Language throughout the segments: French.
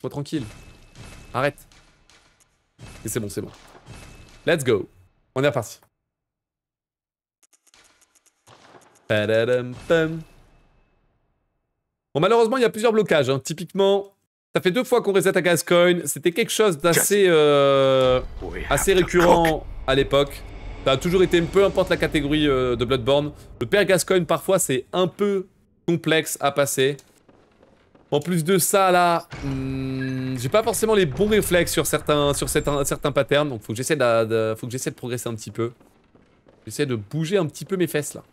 Sois tranquille. Arrête. Et c'est bon, c'est bon. Let's go. On est reparti. Padadam pam. Bon, malheureusement, il y a plusieurs blocages. Hein. Typiquement, ça fait 2 fois qu'on reset à Gascoigne. C'était quelque chose d'assez assez récurrent à l'époque. Ça a toujours été, peu importe la catégorie de Bloodborne. Le père Gascoigne, parfois, c'est un peu complexe à passer. En plus de ça, là, j'ai pas forcément les bons réflexes sur certains patterns. Donc, faut que j'essaie de progresser un petit peu. J'essaie de bouger un petit peu mes fesses, là.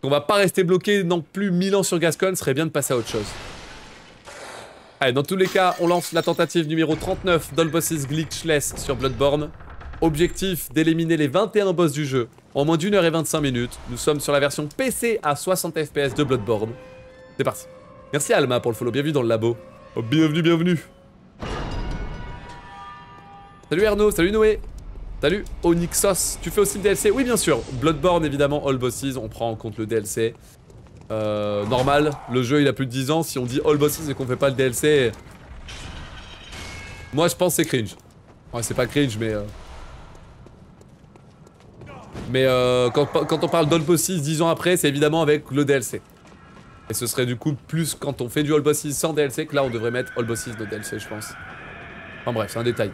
On va pas rester bloqué non plus 1000 ans sur Gascoigne, ce serait bien de passer à autre chose. Allez, dans tous les cas, on lance la tentative numéro 39 d'All-Bosses Glitchless sur Bloodborne. Objectif d'éliminer les 21 boss du jeu en moins d'1 h et 25 minutes. Nous sommes sur la version PC à 60 FPS de Bloodborne. C'est parti. Merci Alma pour le follow, bienvenue dans le labo. Oh, bienvenue, bienvenue. Salut Erno, salut Noé. Salut Onyxos, tu fais aussi le DLC? Oui bien sûr, Bloodborne évidemment, All Bosses, on prend en compte le DLC. Normal, le jeu il a plus de 10 ans, si on dit All Bosses et qu'on fait pas le DLC... Moi je pense c'est cringe. Ouais c'est pas cringe mais quand on parle d'All Bosses 10 ans après, c'est évidemment avec le DLC. Et ce serait du coup plus quand on fait du All Bosses sans DLC que là on devrait mettre All Bosses de DLC je pense. Enfin bref, c'est un détail.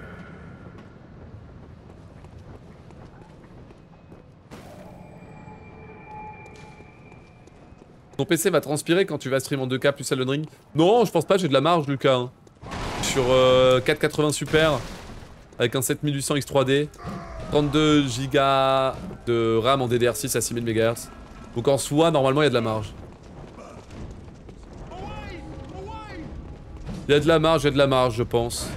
Ton PC va transpirer quand tu vas stream en 2K plus Elden Ring? Non, je pense pas, j'ai de la marge, Lucas. Hein. Sur 480 Super, avec un 7800 X3D, 32 Go de RAM en DDR6 à 6000 MHz. Donc en soi, normalement, il y a de la marge. Il y a de la marge, je pense.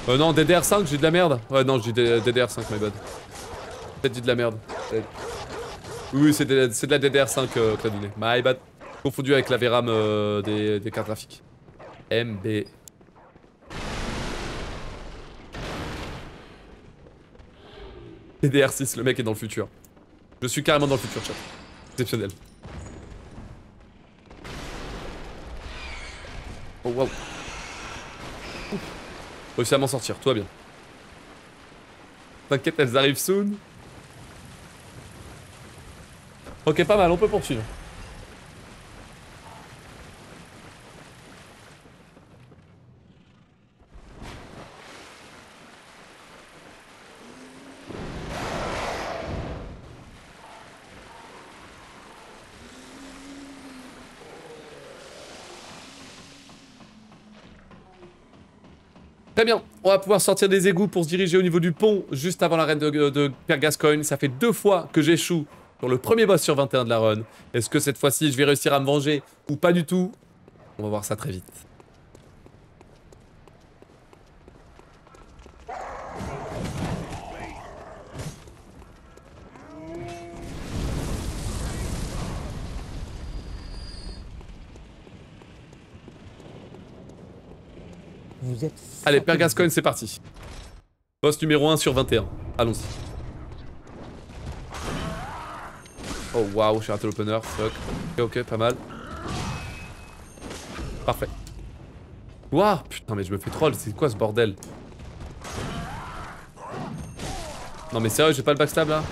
Non, DDR5, j'ai de la merde. Ouais, non, j'ai DDR5, my bad. Peut-être dit de la merde. Oui, c'est de la DDR5, Claudine. My bad. Confondu avec la VRAM des cartes graphiques. MB. DDR6, le mec est dans le futur. Je suis carrément dans le futur, chat. Exceptionnel. Oh, waouh. Réussi à m'en sortir, tout va bien. T'inquiète, elles arrivent soon. Ok, pas mal, on peut poursuivre. Très bien, on va pouvoir sortir des égouts pour se diriger au niveau du pont juste avant l'arène de Père Gascoigne. Ça fait 2 fois que j'échoue sur le premier boss sur 21 de la run. Est-ce que cette fois-ci je vais réussir à me venger ou pas du tout? On va voir ça très vite. Vous êtes... Allez, Père Gascoigne, c'est parti. Boss numéro 1 sur 21. Allons-y. Oh waouh, j'ai raté l'opener, fuck. Ok, pas mal. Parfait. Waouh, putain, mais je me fais troll, c'est quoi ce bordel? Non mais sérieux, j'ai pas le backstab là?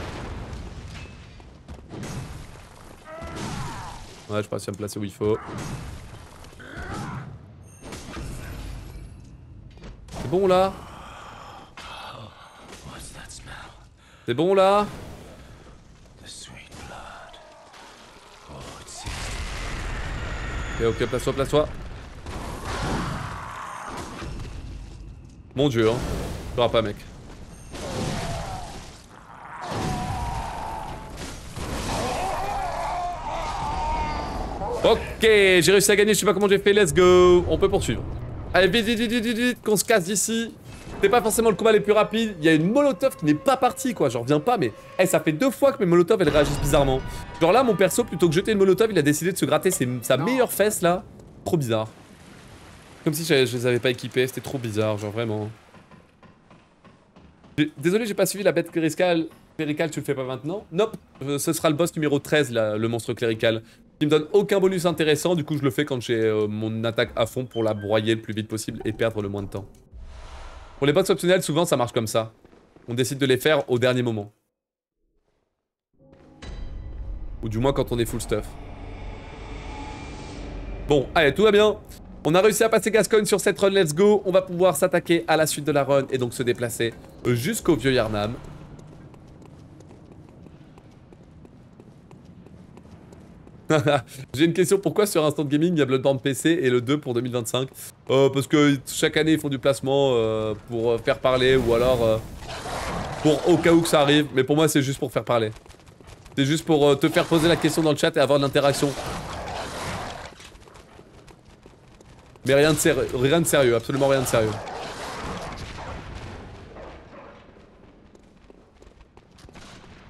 Ouais, je réussi à me placer où il faut. C'est bon là? C'est bon là? Ok, place-toi, place-toi. Mon dieu, hein. Tu l'auras pas, mec. Ok, j'ai réussi à gagner, je sais pas comment j'ai fait, let's go. On peut poursuivre. Allez, vite, vite, vite, vite, vite, vite, qu'on se casse d'ici. C'est pas forcément le combat les plus rapides. Il y a une molotov qui n'est pas partie, quoi. J'en reviens pas, mais hey, ça fait 2 fois que mes molotovs elles réagissent bizarrement. Genre là, mon perso, plutôt que jeter une molotov, il a décidé de se gratter sa meilleure fesse là. Trop bizarre. Comme si je les avais pas équipés, c'était trop bizarre, genre vraiment. Désolé, j'ai pas suivi la bête cléricale. Clérical, tu le fais pas maintenant? Nope, ce sera le boss numéro 13, là, le monstre clérical. Il me donne aucun bonus intéressant, du coup je le fais quand j'ai mon attaque à fond pour la broyer le plus vite possible et perdre le moins de temps. Pour les boss optionnels, souvent ça marche comme ça. On décide de les faire au dernier moment. Ou du moins quand on est full stuff. Bon, allez, tout va bien. On a réussi à passer Gascogne sur cette run, let's go. On va pouvoir s'attaquer à la suite de la run et donc se déplacer jusqu'au vieux Yharnam. J'ai une question, pourquoi sur Instant Gaming il y a Bloodborne PC et le 2 pour 2025? Parce que chaque année ils font du placement pour faire parler ou alors pour au cas où que ça arrive. Mais pour moi c'est juste pour faire parler. C'est juste pour te faire poser la question dans le chat et avoir de l'interaction. Mais rien de sérieux, absolument rien de sérieux.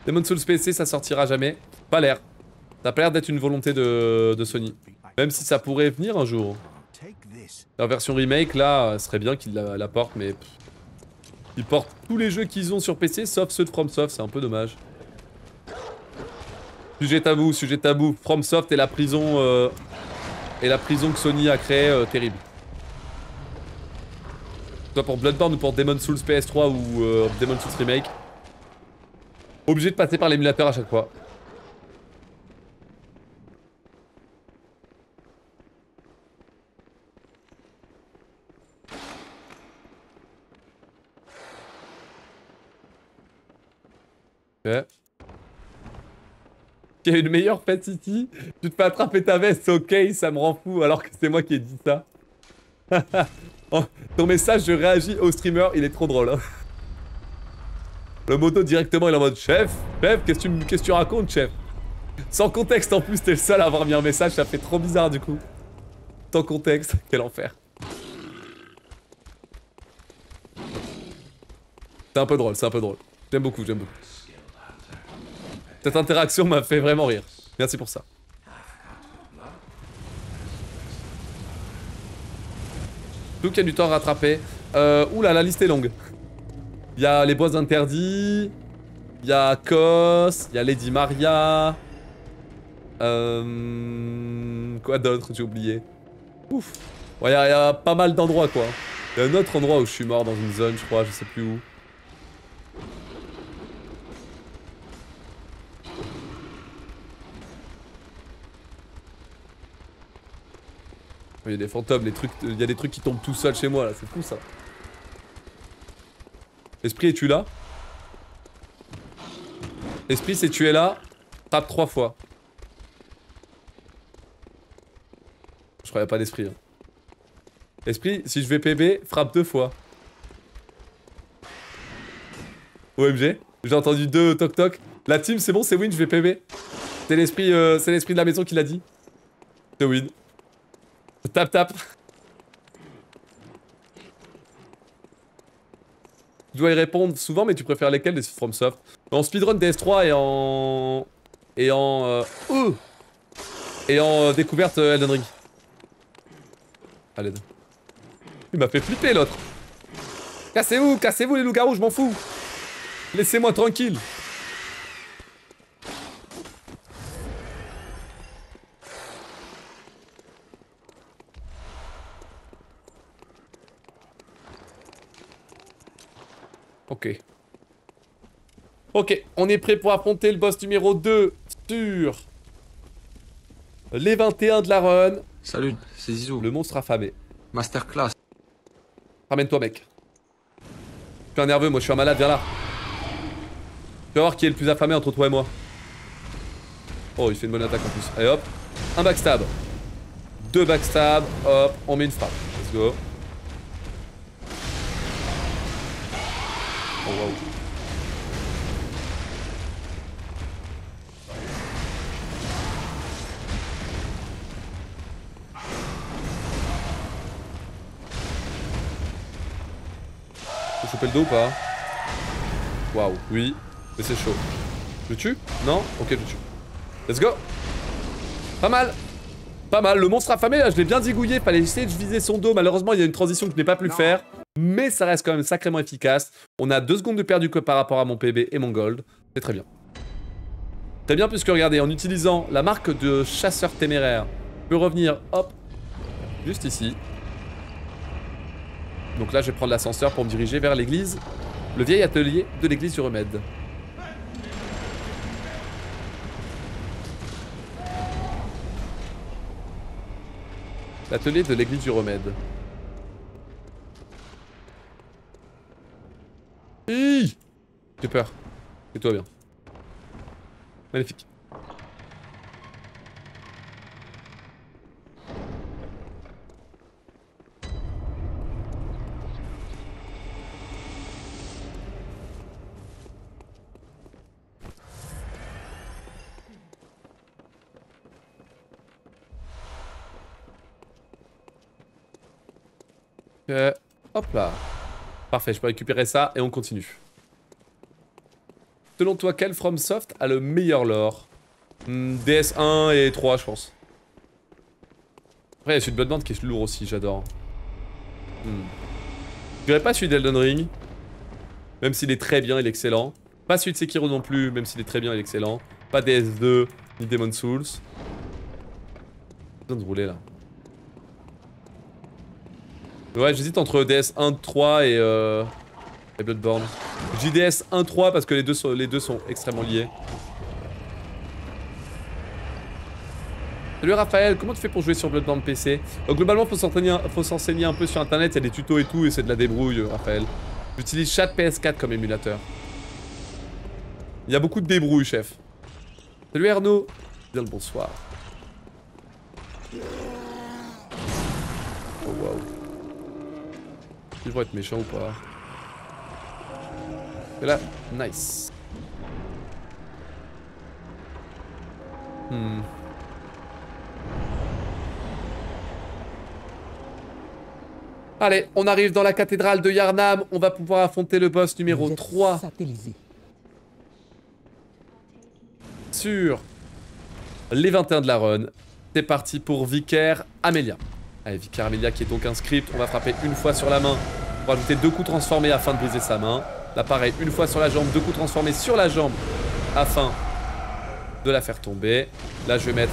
Demon's Souls PC ça sortira jamais. Pas l'air. Ça a pas l'air d'être une volonté de Sony. Même si ça pourrait venir un jour. La version remake, là, ce serait bien qu'ils la portent, mais... Ils portent tous les jeux qu'ils ont sur PC, sauf ceux de FromSoft, c'est un peu dommage. Sujet tabou. FromSoft et la prison... que Sony a créée, terrible. Soit pour Bloodborne ou pour Demon's Souls PS3 ou Demon's Souls Remake. Obligé de passer par l'émulateur à chaque fois. Ok. Il y a une meilleure Fatiti. Tu te fais attraper ta veste, ok, ça me rend fou alors que c'est moi qui ai dit ça. Oh, ton message, je réagis au streamer, il est trop drôle. Hein. Le moto directement, il est en mode chef, qu'est-ce que tu racontes, chef? Sans contexte en plus, t'es le seul à avoir mis un message, ça fait trop bizarre du coup. Sans contexte, quel enfer. C'est un peu drôle, J'aime beaucoup. Cette interaction m'a fait vraiment rire. Merci pour ça. Tout qu'il y a du temps à rattraper. Oula, la liste est longue. Il y a les bois interdits. Il y a Kos. Il y a Lady Maria. Quoi d'autre? J'ai oublié. Ouf. Ouais, il y a pas mal d'endroits quoi. Il y a un autre endroit où je suis mort dans une zone, je crois, je sais plus où. Il y a des fantômes, il y a des trucs qui tombent tout seuls chez moi là, c'est fou ça. Esprit, es-tu là? Esprit, si tu es là, tape 3 fois. Je croyais pas d'esprit. Hein. Esprit, si je vais PB, frappe 2 fois. OMG, j'ai entendu 2 toc toc. La team, c'est bon, c'est win, je vais PB. C'est l'esprit de la maison qui l'a dit. C'est win. Tape. Tu dois y répondre souvent, mais tu préfères lesquels des FromSoft? En speedrun DS3 et en découverte Elden Ring. Allez. Il m'a fait flipper l'autre. Cassez-vous les loups-garous, je m'en fous. Laissez-moi tranquille. Ok, on est prêt pour affronter le boss numéro 2 sur les 21 de la run. Salut, c'est Zizou. Le monstre affamé. Masterclass. Ramène-toi mec. Je suis un nerveux, moi je suis un malade, viens là. Tu vas voir qui est le plus affamé entre toi et moi. Oh, il fait une bonne attaque en plus. Allez hop, un backstab. 2 backstab, hop, on met une frappe. Let's go. Oh wow. Faut choper le dos ou pas? Waouh, oui, mais c'est chaud. Je le tue? Non? Ok, je le tue. Let's go! Pas mal! Pas mal, le monstre affamé, là, je l'ai bien zigouillé, fallait essayer de viser son dos. Malheureusement, il y a une transition que je n'ai pas pu le faire. Mais ça reste quand même sacrément efficace. On a 2 secondes de perdu que par rapport à mon PB et mon gold. C'est très bien. Très bien, puisque regardez, en utilisant la marque de chasseur téméraire, je peux revenir, hop, juste ici. Donc là, je vais prendre l'ascenseur pour me diriger vers l'église. Le vieil atelier de l'église du remède. L'atelier de l'église du remède. Hi, j'ai peur. Et toi bien. Magnifique. Hop là. Parfait, je peux récupérer ça et on continue. Selon toi, quel FromSoft a le meilleur lore? DS1 et 3, je pense. Après, il y a celui de Bloodborne qui est lourd aussi, j'adore. Je dirais pas celui d'Elden Ring. Même s'il est très bien, il est excellent. Pas celui de Sekiro non plus, même s'il est très bien, il est excellent. Pas DS2, ni Demon's Souls. J'ai besoin de rouler là. Ouais, j'hésite entre DS 1.3 et Bloodborne. Je dis DS 1.3 parce que les deux sont extrêmement liés. Salut Raphaël, comment tu fais pour jouer sur Bloodborne PC? Globalement, faut s'enseigner un peu sur internet, il y a des tutos et tout, et c'est de la débrouille, Raphaël. J'utilise Chat PS4 comme émulateur. Il y a beaucoup de débrouille, chef. Salut Arnaud. Bien le bonsoir. Oh waouh. Ils vont être méchants ou pas? Et là, nice. Allez, on arrive dans la cathédrale de Yharnam. On va pouvoir affronter le boss numéro 3. Sur les 21 de la run. C'est parti pour Vicaire Amelia. Allez, Vicaire Amelia qui est donc un script. On va frapper une fois sur la main pour ajouter 2 coups transformés afin de briser sa main. Là pareil, une fois sur la jambe, 2 coups transformés sur la jambe afin de la faire tomber. Là je vais mettre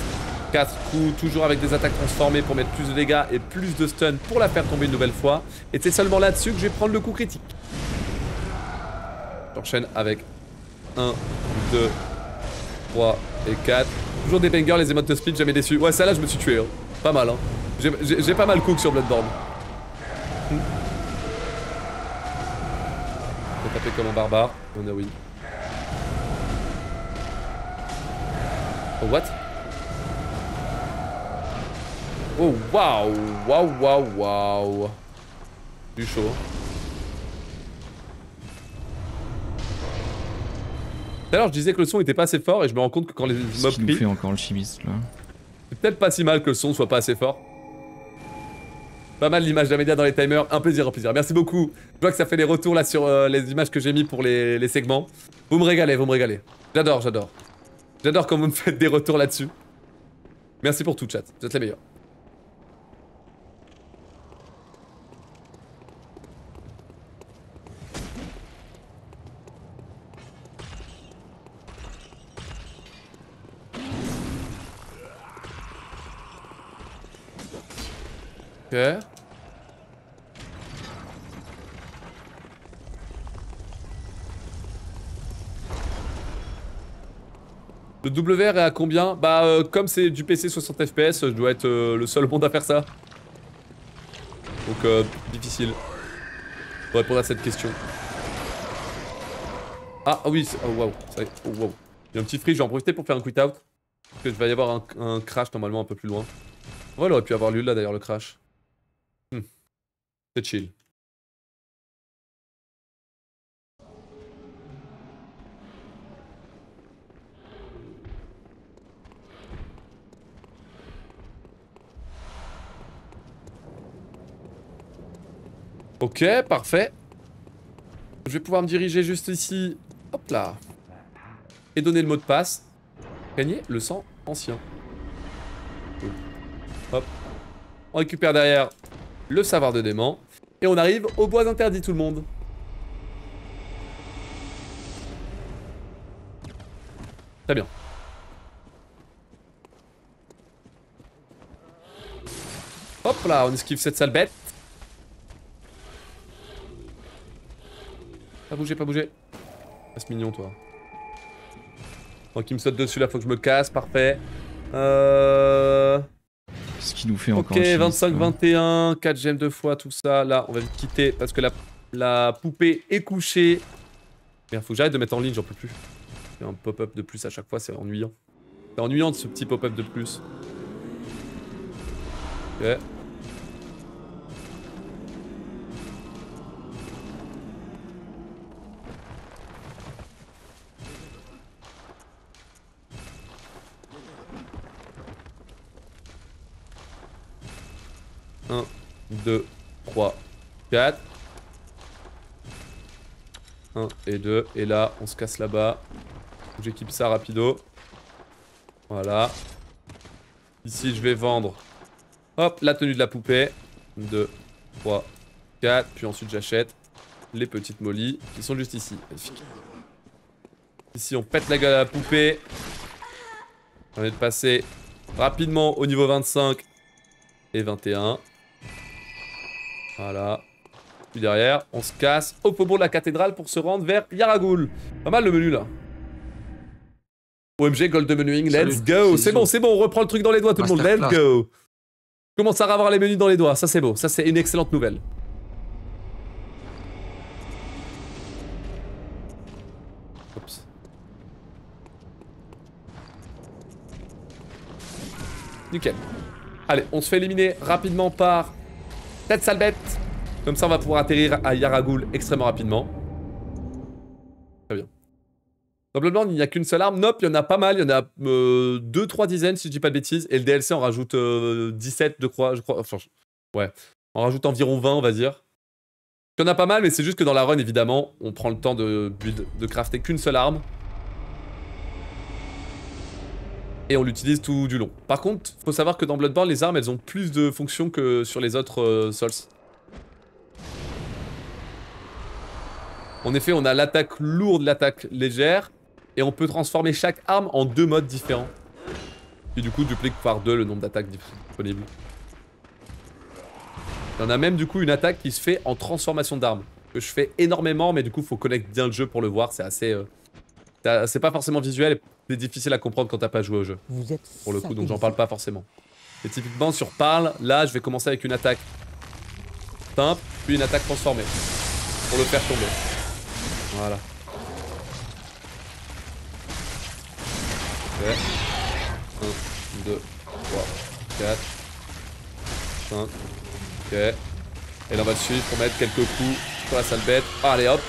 4 coups, toujours avec des attaques transformées pour mettre plus de dégâts et plus de stun pour la faire tomber une nouvelle fois. Et c'est seulement là-dessus que je vais prendre le coup critique. J'enchaîne avec 1, 2, 3 et 4. Toujours des bangers, les emotes de split, jamais déçu. Ouais, ça là je me suis tué, hein. Pas mal, hein. J'ai pas mal cook sur Bloodborne. Je vais taper comme un barbare. On a oui. Oh, what? Oh, waouh! Waouh, waouh, waouh! Du chaud. Tout à l'heure, je disais que le son était pas assez fort et je me rends compte que quand les mobs crient... fait encore le chimiste, là. C'est peut-être pas si mal que le son soit pas assez fort. Pas mal l'image d'Amelia dans les timers, un plaisir, un plaisir. Merci beaucoup. Je vois que ça fait des retours là sur les images que j'ai mis pour les segments. Vous me régalez, vous me régalez. J'adore, j'adore. J'adore quand vous me faites des retours là-dessus. Merci pour tout, chat. Vous êtes les meilleurs. Ok. Le WR est à combien? Bah comme c'est du PC 60 FPS, je dois être le seul au monde à faire ça. Donc difficile de répondre à cette question. Ah oui, oh waouh, oh wow. Il y a un petit free, je vais en profiter pour faire un quit out. Parce que il va y avoir un crash normalement un peu plus loin. Ouais, il aurait pu avoir lieu là d'ailleurs le crash. C'est chill. Ok, parfait. Je vais pouvoir me diriger juste ici. Hop là. Et donner le mot de passe. Gagner le sang ancien. Hop. On récupère derrière le savoir de dément. Et on arrive aux bois interdits, tout le monde. Très bien. Hop là, on esquive cette sale bête. Pas bouger, pas bouger. Reste mignon, toi. Oh, qui me saute dessus là, faut que je me casse, parfait. Ce qui nous fait encore. Ok, 25-21, 4 gemmes 2 fois, tout ça. Là, on va vite quitter parce que la poupée est couchée. Merde, faut que j'arrête de mettre en ligne, j'en peux plus. Il y a un pop-up de plus à chaque fois, c'est ennuyant. C'est ennuyant de ce petit pop-up de plus. Ok. Un, 2, 3, 4. 1 et 2. Et là, on se casse là-bas. J'équipe ça rapido. Voilà. Ici, je vais vendre. Hop, la tenue de la poupée. 2, 3, 4. Puis ensuite, j'achète les petites mollies qui sont juste ici. Magnifique. Ici, on pète la gueule à la poupée. On est de passer rapidement au niveau 25 et 21. Voilà. Puis derrière, on se casse au faubourg de la cathédrale pour se rendre vers Yaragul. Pas mal le menu là. OMG, Gold Menuing, let's go. C'est bon, on reprend le truc dans les doigts tout le monde, let's go. Je commence à avoir les menus dans les doigts, ça c'est beau, ça c'est une excellente nouvelle. Oups. Nickel. Allez, on se fait éliminer rapidement par cette sale bête. Comme ça, on va pouvoir atterrir à Yaragul extrêmement rapidement. Très bien. Dans Bloodborne, il n'y a qu'une seule arme. Nope, il y en a pas mal. Il y en a 2-3 dizaines, si je dis pas de bêtises. Et le DLC en rajoute 17, je crois. Enfin, ouais. On rajoute environ 20, on va dire. Il y en a pas mal, mais c'est juste que dans la run, évidemment, on prend le temps de crafter qu'une seule arme. Et on l'utilise tout du long. Par contre, faut savoir que dans Bloodborne, les armes, elles ont plus de fonctions que sur les autres Souls. En effet, on a l'attaque lourde, l'attaque légère, et on peut transformer chaque arme en 2 modes différents. Qui du coup duplique par 2 le nombre d'attaques disponibles. Il y en a même du coup une attaque qui se fait en transformation d'armes. Que je fais énormément, mais du coup faut connaître bien le jeu pour le voir, c'est assez... c'est pas forcément visuel, et c'est difficile à comprendre quand t'as pas joué au jeu. Vous êtes pour le coup, donc j'en parle pas forcément. Et typiquement sur Parle, là je vais commencer avec une attaque simple, puis une attaque transformée. Pour le faire tomber. Voilà. Ok. 1, 2, 3, 4, 5. Ok. Et là on va le suivre pour mettre quelques coups sur la sale bête. Allez hop.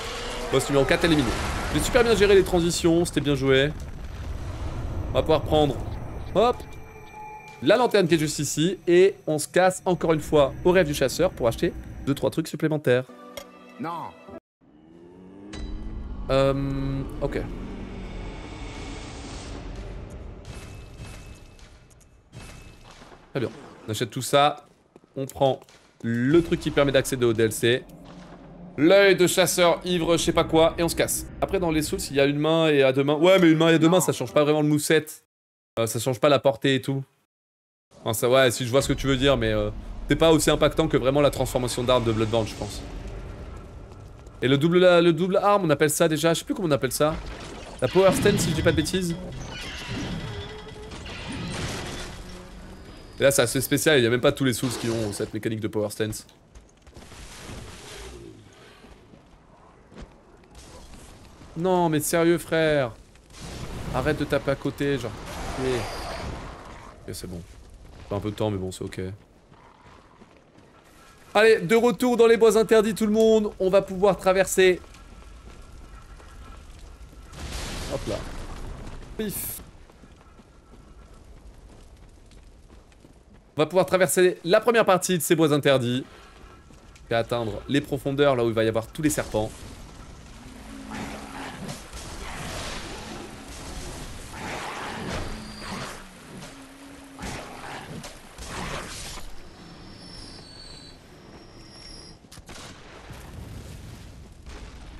Boss numéro 4 éliminé. J'ai super bien géré les transitions, c'était bien joué. On va pouvoir prendre, hop, la lanterne qui est juste ici. Et on se casse encore une fois au rêve du chasseur pour acheter 2-3 trucs supplémentaires. Non. Ok. Très bien. On achète tout ça. On prend le truc qui permet d'accéder au DLC. L'œil de chasseur, ivre, je sais pas quoi. Et on se casse. Après, dans les Souls, il y a une main et à deux mains. Ouais, mais une main et à deux mains, ça change pas vraiment le moveset. Ça change pas la portée et tout. Enfin, ça, ouais, si je vois ce que tu veux dire, mais c'est pas aussi impactant que vraiment la transformation d'arme de Bloodborne, je pense. Et le double arme, on appelle ça déjà, je sais plus comment on appelle ça. La power stance, si je dis pas de bêtises. Et là, c'est assez spécial, il y a même pas tous les Souls qui ont cette mécanique de power stance. Non, mais sérieux, frère. Arrête de taper à côté, genre. Ok, c'est bon. Pas un peu de temps, mais bon, c'est ok. Allez, de retour dans les bois interdits, tout le monde. On va pouvoir traverser. Hop là. Pif. On va pouvoir traverser la première partie de ces bois interdits. Et atteindre les profondeurs, là où il va y avoir tous les serpents.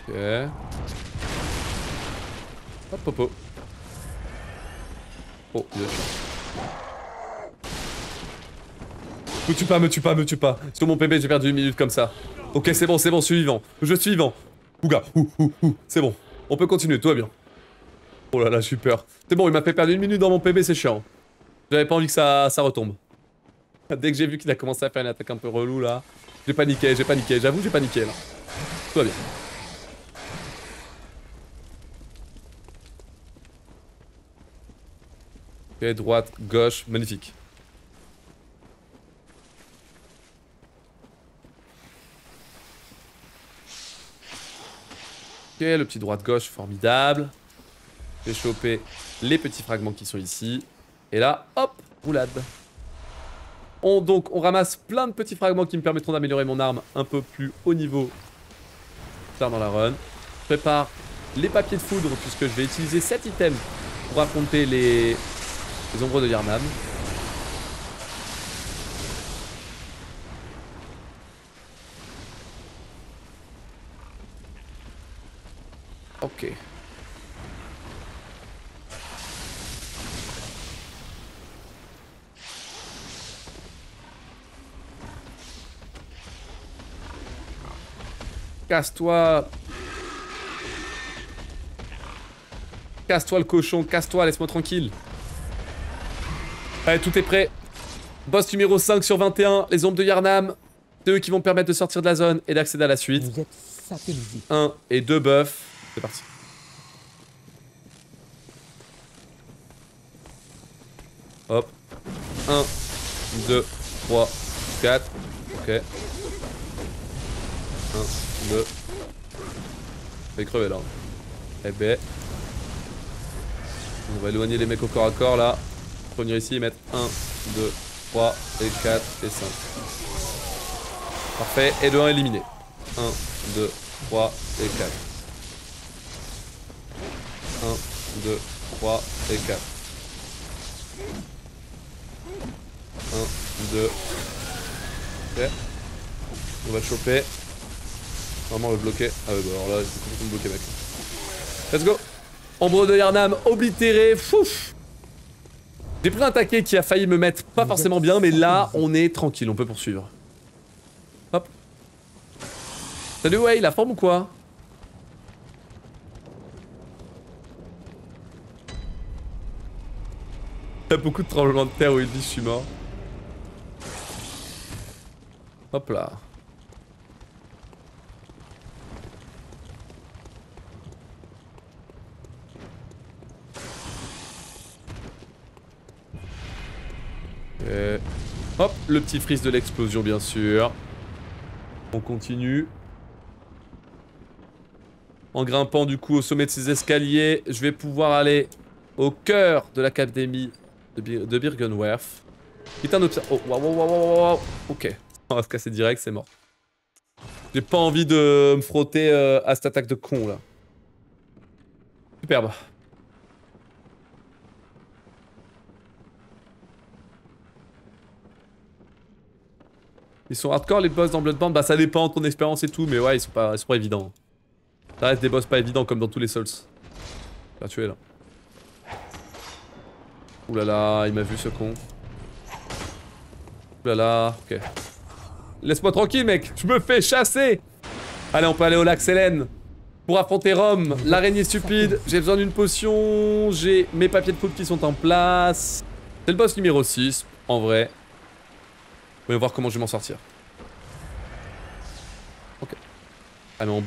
Ok. Hop, hop, hop. Oh, il a tué. Me tue pas, me tue pas, me tue pas. Sur mon PB, j'ai perdu 1 minute comme ça. Ok, c'est bon, suivant. Je suis vivant. Ouga, c'est bon. On peut continuer, tout va bien. Oh là là, j'ai eu peur. C'est bon, il m'a fait perdre 1 minute dans mon PB, c'est chiant. J'avais pas envie que ça retombe. Dès que j'ai vu qu'il a commencé à faire une attaque un peu relou là, j'ai paniqué, j'avoue j'ai paniqué là. Tout va bien. Ok, droite, gauche, magnifique. Ok, le petit droite-gauche, formidable. Je vais choper les petits fragments qui sont ici. Et là, hop, roulade. Donc, on ramasse plein de petits fragments qui me permettront d'améliorer mon arme un peu plus haut niveau tard dans la run. Je prépare les papiers de foudre puisque je vais utiliser cet item pour affronter les ombres de Yharnam. Ok. Casse-toi. Casse-toi le cochon, casse-toi, laisse-moi tranquille. Allez, tout est prêt. Boss numéro 5 sur 21, les ombres de Yharnam. C'est eux qui vont me permettre de sortir de la zone et d'accéder à la suite. 1 et 2 buffs. C'est parti. Hop. 1, 2, 3, 4. Ok. 1, 2. Je vais crever là. Eh ben. On va éloigner les mecs au corps à corps là. Revenir ici et mettre 1, 2, 3 et 4 et 5. Parfait. Et de 1 éliminé. 1, 2, 3 et 4. 1, 2, 3 et 4. 1, 2. Ok. On va le choper. Vraiment le bloquer. Ah ouais, bah alors là, il faut complètement bloquer, mec. Let's go. Ombre de Yharnam oblitéré. Fouf. J'ai pris un taquet qui a failli me mettre pas forcément bien, mais là, on est tranquille, on peut poursuivre. Hop. Salut, ouais, la forme ou quoi? Il y a beaucoup de tremblements de terre où il dit je suis mort. Hop là. Et hop, le petit freeze de l'explosion bien sûr. On continue. En grimpant du coup au sommet de ces escaliers, je vais pouvoir aller au cœur de l'académie de Byrgenwerth. Putain d'observateur. Oh, waouh. Ok. On va se casser direct, c'est mort. J'ai pas envie de me frotter à cette attaque de con là. Superbe. Ils sont hardcore les boss dans Bloodborne. Bah ça dépend de ton expérience et tout, mais ouais, ils sont pas évidents. Ça reste des boss pas évidents comme dans tous les Souls. Là tu es là. Oulala, il m'a vu ce con. Oulala, ok. Laisse-moi tranquille mec, je me fais chasser. Allez, on peut aller au lac Sélène pour affronter Rome, l'araignée stupide. J'ai besoin d'une potion, j'ai mes papiers de foudre qui sont en place. C'est le boss numéro 6, en vrai. Voyons voir comment je vais m'en sortir. Ok. Allez, on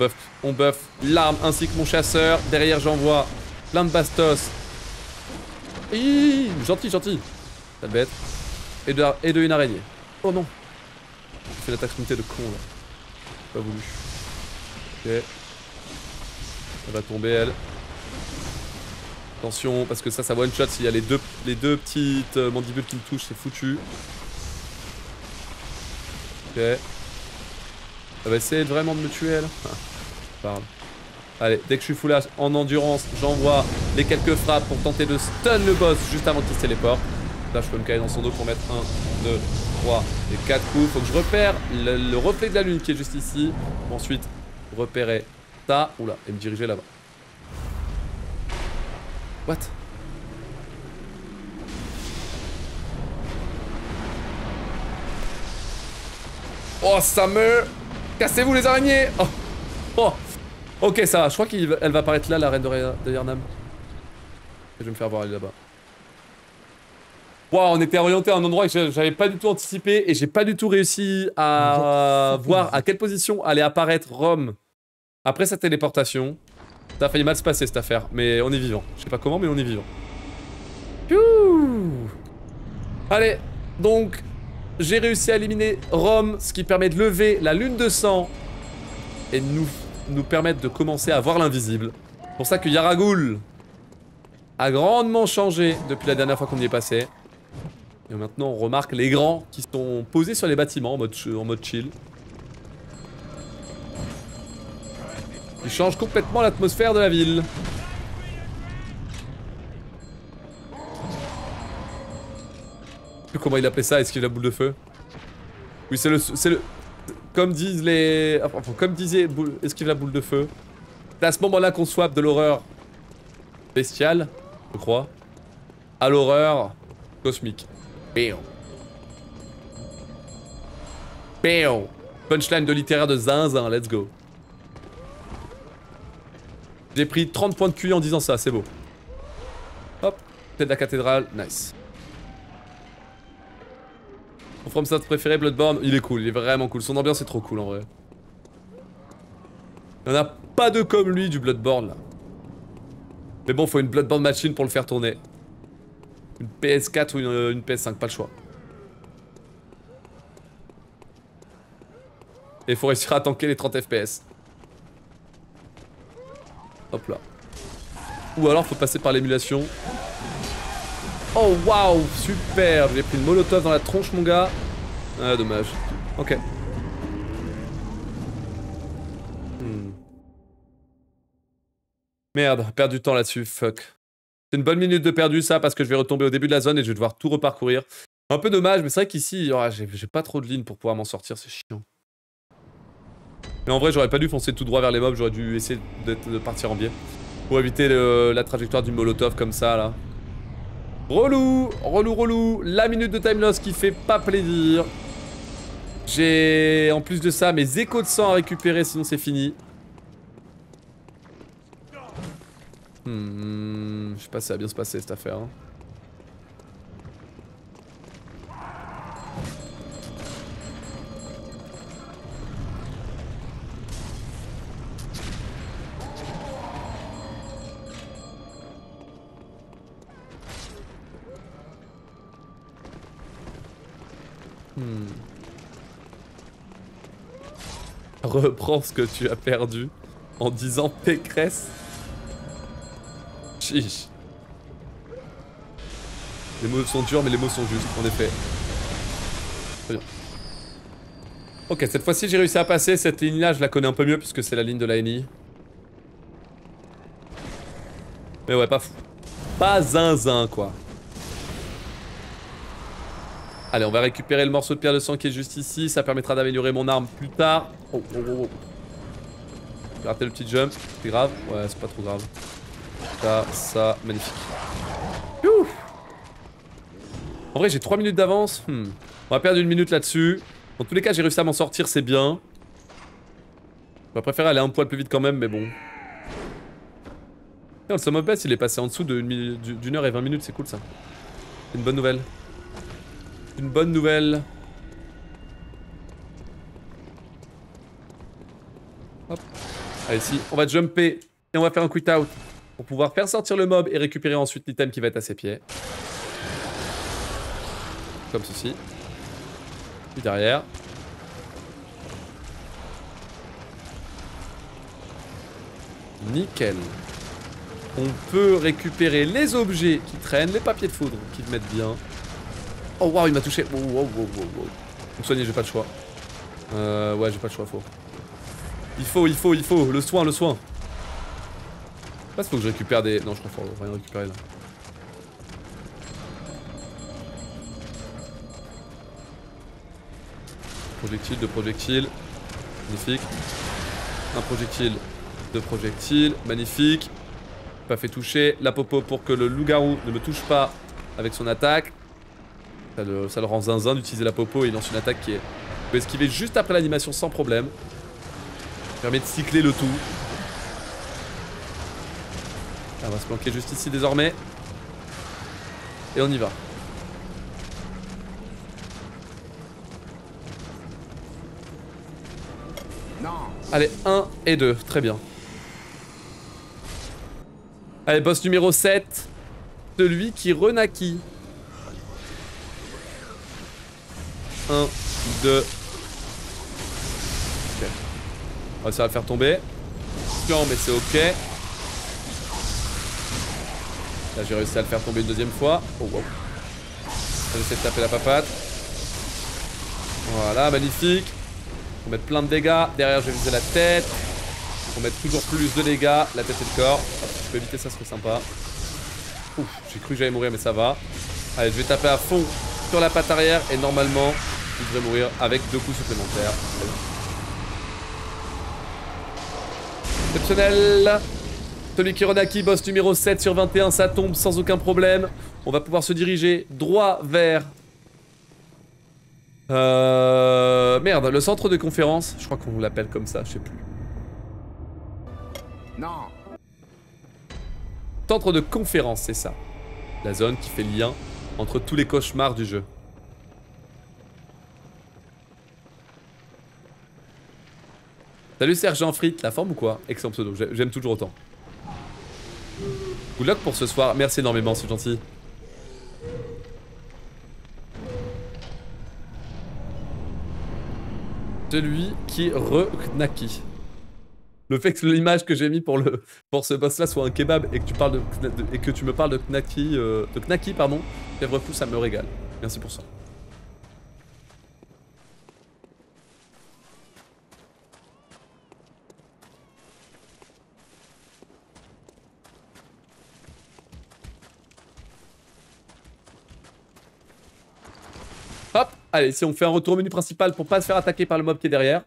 buff l'arme ainsi que mon chasseur. Derrière, j'envoie plein de bastos. Gentil. Ça bête. Et de une araignée. Oh non. J'ai fait l'attaque limitée de con là. Pas voulu. Ok. Elle va tomber elle. Attention, parce que ça one shot. S'il y a les deux petites mandibules qui me touchent, c'est foutu. Ok. Elle va essayer vraiment de me tuer elle. Parle. Allez, dès que je suis full en endurance, j'envoie les quelques frappes pour tenter de stun le boss juste avant qu'il se téléporte. Là je peux me caler dans son dos pour mettre 1, 2, 3 et 4 coups. Faut que je repère le reflet de la lune qui est juste ici. Ensuite, repérer ça. Oula, et me diriger là-bas. What? Oh, ça meurt! Cassez-vous les araignées! Oh. Oh. Ok, ça va. Je crois qu'elle va apparaître là, la reine de Yharnam. Je vais me faire voir elle là-bas. Wow, on était orienté à un endroit que j'avais pas du tout anticipé et j'ai pas du tout réussi à voir à quelle position allait apparaître Rome après sa téléportation. Ça a failli mal se passer cette affaire, mais on est vivant. Je sais pas comment, mais on est vivant. Piou. Allez, donc j'ai réussi à éliminer Rome, ce qui permet de lever la lune de sang et de nous permettre de commencer à voir l'invisible. C'est pour ça que Yaragul a grandement changé depuis la dernière fois qu'on y est passé. Et maintenant on remarque les grands qui sont posés sur les bâtiments en mode chill. Ils changent complètement l'atmosphère de la ville. Je sais plus comment il appelait ça, esquive la boule de feu. Oui, c'est le... Comme disent les... Enfin, comme disait esquive la boule de feu. C'est à ce moment-là qu'on swap de l'horreur bestiale, je crois, à l'horreur cosmique. Péon. Péon. Punchline de littéraire de zinzin, let's go. J'ai pris 30 points de QI en disant ça, c'est beau. Hop, tête de la cathédrale, nice. Mon FromSoft préféré, Bloodborne, il est cool, il est vraiment cool. Son ambiance est trop cool en vrai. Il n'y en a pas deux comme lui du Bloodborne là. Mais bon, faut une Bloodborne machine pour le faire tourner. Une PS4 ou une PS5, pas le choix. Et il faut réussir à tanker les 30 FPS. Hop là. Ou alors faut passer par l'émulation. Oh waouh, super. J'ai pris une molotov dans la tronche mon gars. Ah dommage. Ok. Merde, perdu du temps là-dessus, fuck. C'est une bonne minute de perdu ça parce que je vais retomber au début de la zone et je vais devoir tout reparcourir. Un peu dommage, mais c'est vrai qu'ici, oh, j'ai pas trop de lignes pour pouvoir m'en sortir, c'est chiant. Mais en vrai, j'aurais pas dû foncer tout droit vers les mobs, j'aurais dû essayer de partir en biais. Pour éviter la trajectoire du molotov comme ça, là. Relou, relou, relou. La minute de time loss qui fait pas plaisir. J'ai, en plus de ça, mes échos de sang à récupérer, sinon c'est fini. Je sais pas si ça va bien se passer cette affaire. Hein. Reprends ce que tu as perdu en disant Pécresse. Chiche. Les mots sont durs mais les mots sont justes, en effet. Très bien. Ok, cette fois-ci j'ai réussi à passer. Cette ligne-là, je la connais un peu mieux puisque c'est la ligne de la NI. Mais ouais, pas fou. Pas zinzin, quoi. Allez, on va récupérer le morceau de pierre de sang qui est juste ici. Ça permettra d'améliorer mon arme plus tard. Oh, oh, oh, oh. J'ai raté le petit jump. C'est grave? Ouais, c'est pas trop grave. Ça, magnifique. Ouh. En vrai, j'ai 3 minutes d'avance. On va perdre une minute là-dessus. Dans tous les cas, j'ai réussi à m'en sortir, c'est bien. J'aurais préféré aller un poil plus vite quand même, mais bon. Le sum of best, il est passé en dessous d'une heure et 20 minutes, c'est cool ça. C'est une bonne nouvelle. Une bonne nouvelle. Hop. Allez, ici, on va jumper et on va faire un quit out pour pouvoir faire sortir le mob et récupérer ensuite l'item qui va être à ses pieds. Comme ceci. Puis derrière. Nickel. On peut récupérer les objets qui traînent, les papiers de foudre qui te mettent bien. Oh waouh, il m'a touché. Oh, wow, wow, wow, wow. Faut me soigner, j'ai pas le choix. Ouais, j'ai pas le choix, faut. Il faut. Le soin. Je sais pas s'il faut que je récupère des... Non, je crois qu'il faut rien récupérer là. Projectile, 2 projectiles. Magnifique. Un projectile 2 projectiles, magnifique. Pas fait toucher. La popo pour que le loup-garou ne me touche pas avec son attaque. Ça le rend zinzin d'utiliser la popo et il lance une attaque qui est... Il peut esquiver juste après l'animation sans problème. Ça permet de cycler le tout. On va se planquer juste ici désormais. Et on y va. Non. Allez, 1 et 2, très bien. Allez, boss numéro 7. Celui qui renaquit. 1, 2. Ok. On va essayer de le faire tomber. Non, mais c'est ok. Là, j'ai réussi à le faire tomber une deuxième fois. Oh, wow. J'essaie de taper la papate. Voilà, magnifique. On va mettre plein de dégâts. Derrière, je vais viser la tête. On va mettre toujours plus de dégâts. La tête et le corps. Hop, si je peux éviter ça, ce serait sympa. Ouf, j'ai cru que j'allais mourir, mais ça va. Allez, je vais taper à fond sur la patte arrière. Et normalement, je devrais mourir avec 2 coups supplémentaires. Exceptionnel. Celui qui renaki, boss numéro 7 sur 21, ça tombe sans aucun problème. On va pouvoir se diriger droit vers... Merde, le centre de conférence. Je crois qu'on l'appelle comme ça, je sais plus. Non. Centre de conférence, c'est ça. La zone qui fait lien entre tous les cauchemars du jeu. Salut Sergent Frit, la forme ou quoi? Excellent pseudo, j'aime toujours autant. Good luck pour ce soir, merci énormément, c'est gentil. Celui qui re-knaki. Le fait que l'image que j'ai mis pour ce boss là soit un kebab et que tu parles et que tu me parles de knaki, pardon, chèvre fou, ça me régale. Merci pour ça. Hop, allez, si on fait un retour au menu principal pour pas se faire attaquer par le mob qui est derrière.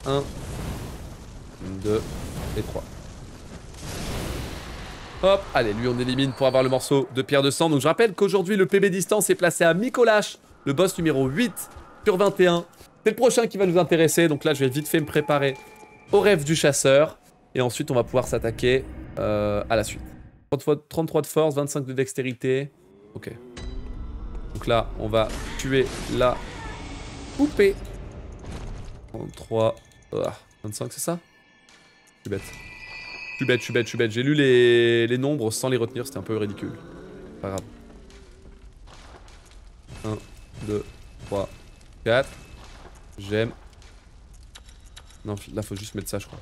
Un, 2 et 3. Hop, allez, lui on élimine pour avoir le morceau de pierre de sang. Donc je rappelle qu'aujourd'hui le PB distance est placé à Micolash, le boss numéro 8 sur 21. C'est le prochain qui va nous intéresser, donc là je vais vite fait me préparer au rêve du chasseur. Et ensuite on va pouvoir s'attaquer à la suite. 33 de force, 25 de dextérité. Ok. Donc là on va tuer la poupée. 33... 25 c'est ça? Je suis bête. Je suis bête. J'ai lu les nombres sans les retenir, c'était un peu ridicule. Pas grave. 1, 2, 3, 4. J'aime. Non, là faut juste mettre ça je crois.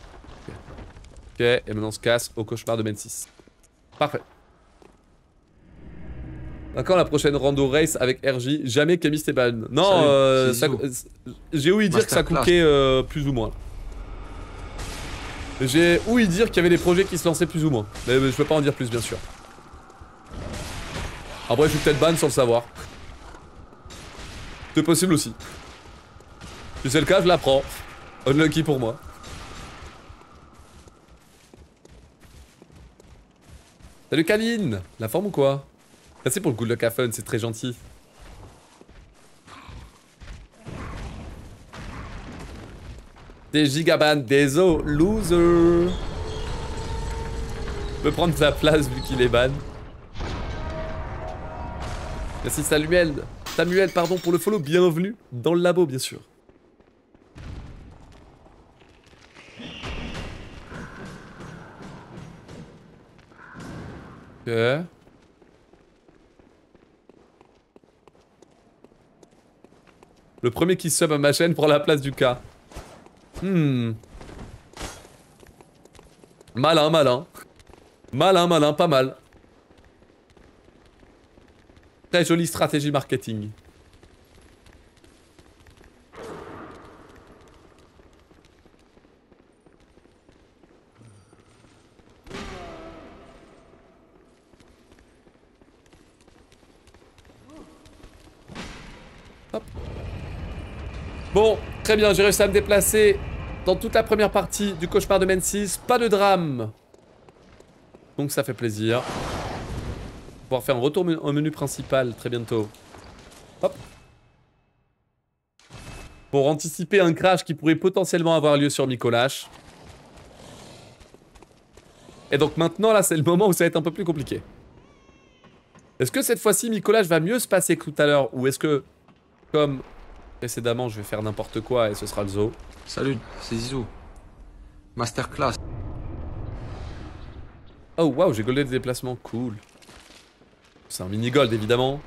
Ok, et maintenant on se casse au cauchemar de Ben 6. Parfait. D'accord, la prochaine rando race avec RJ, jamais Camille Esteban. Non, j'ai ouï dire que ça coûtait plus ou moins. J'ai ouï dire qu'il y avait des projets qui se lançaient plus ou moins. Mais je peux pas en dire plus, bien sûr. Après, je suis peut-être ban sans le savoir. C'est possible aussi. Si c'est le cas, je la prends. Unlucky pour moi. Salut Kaline, la forme ou quoi? Merci pour le good luck à fun, c'est très gentil. Des gigaban, désolé, loser. Peut prendre sa place vu qu'il est ban. Merci Samuel, pardon pour le follow, bienvenue dans le labo bien sûr. Ok. Le premier qui sub à ma chaîne prend la place du cas. Malin, malin. Malin, pas mal. Très jolie stratégie marketing. Hop. Bon, Très bien, j'ai réussi à me déplacer dans toute la première partie du cauchemar de Mensis. Pas de drame. Donc ça fait plaisir. Pouvoir faire un retour au menu principal très bientôt. Hop. Pour anticiper un crash qui pourrait potentiellement avoir lieu sur Micolash. Et donc maintenant, là, c'est le moment où ça va être un peu plus compliqué. Est-ce que cette fois-ci, Micolash va mieux se passer que tout à l'heure? Ou est-ce que, comme précédemment, je vais faire n'importe quoi et ce sera le zoo? Salut, c'est Zizou. Masterclass. Oh, waouh, j'ai goldé des déplacements. Cool. C'est un mini-gold, évidemment.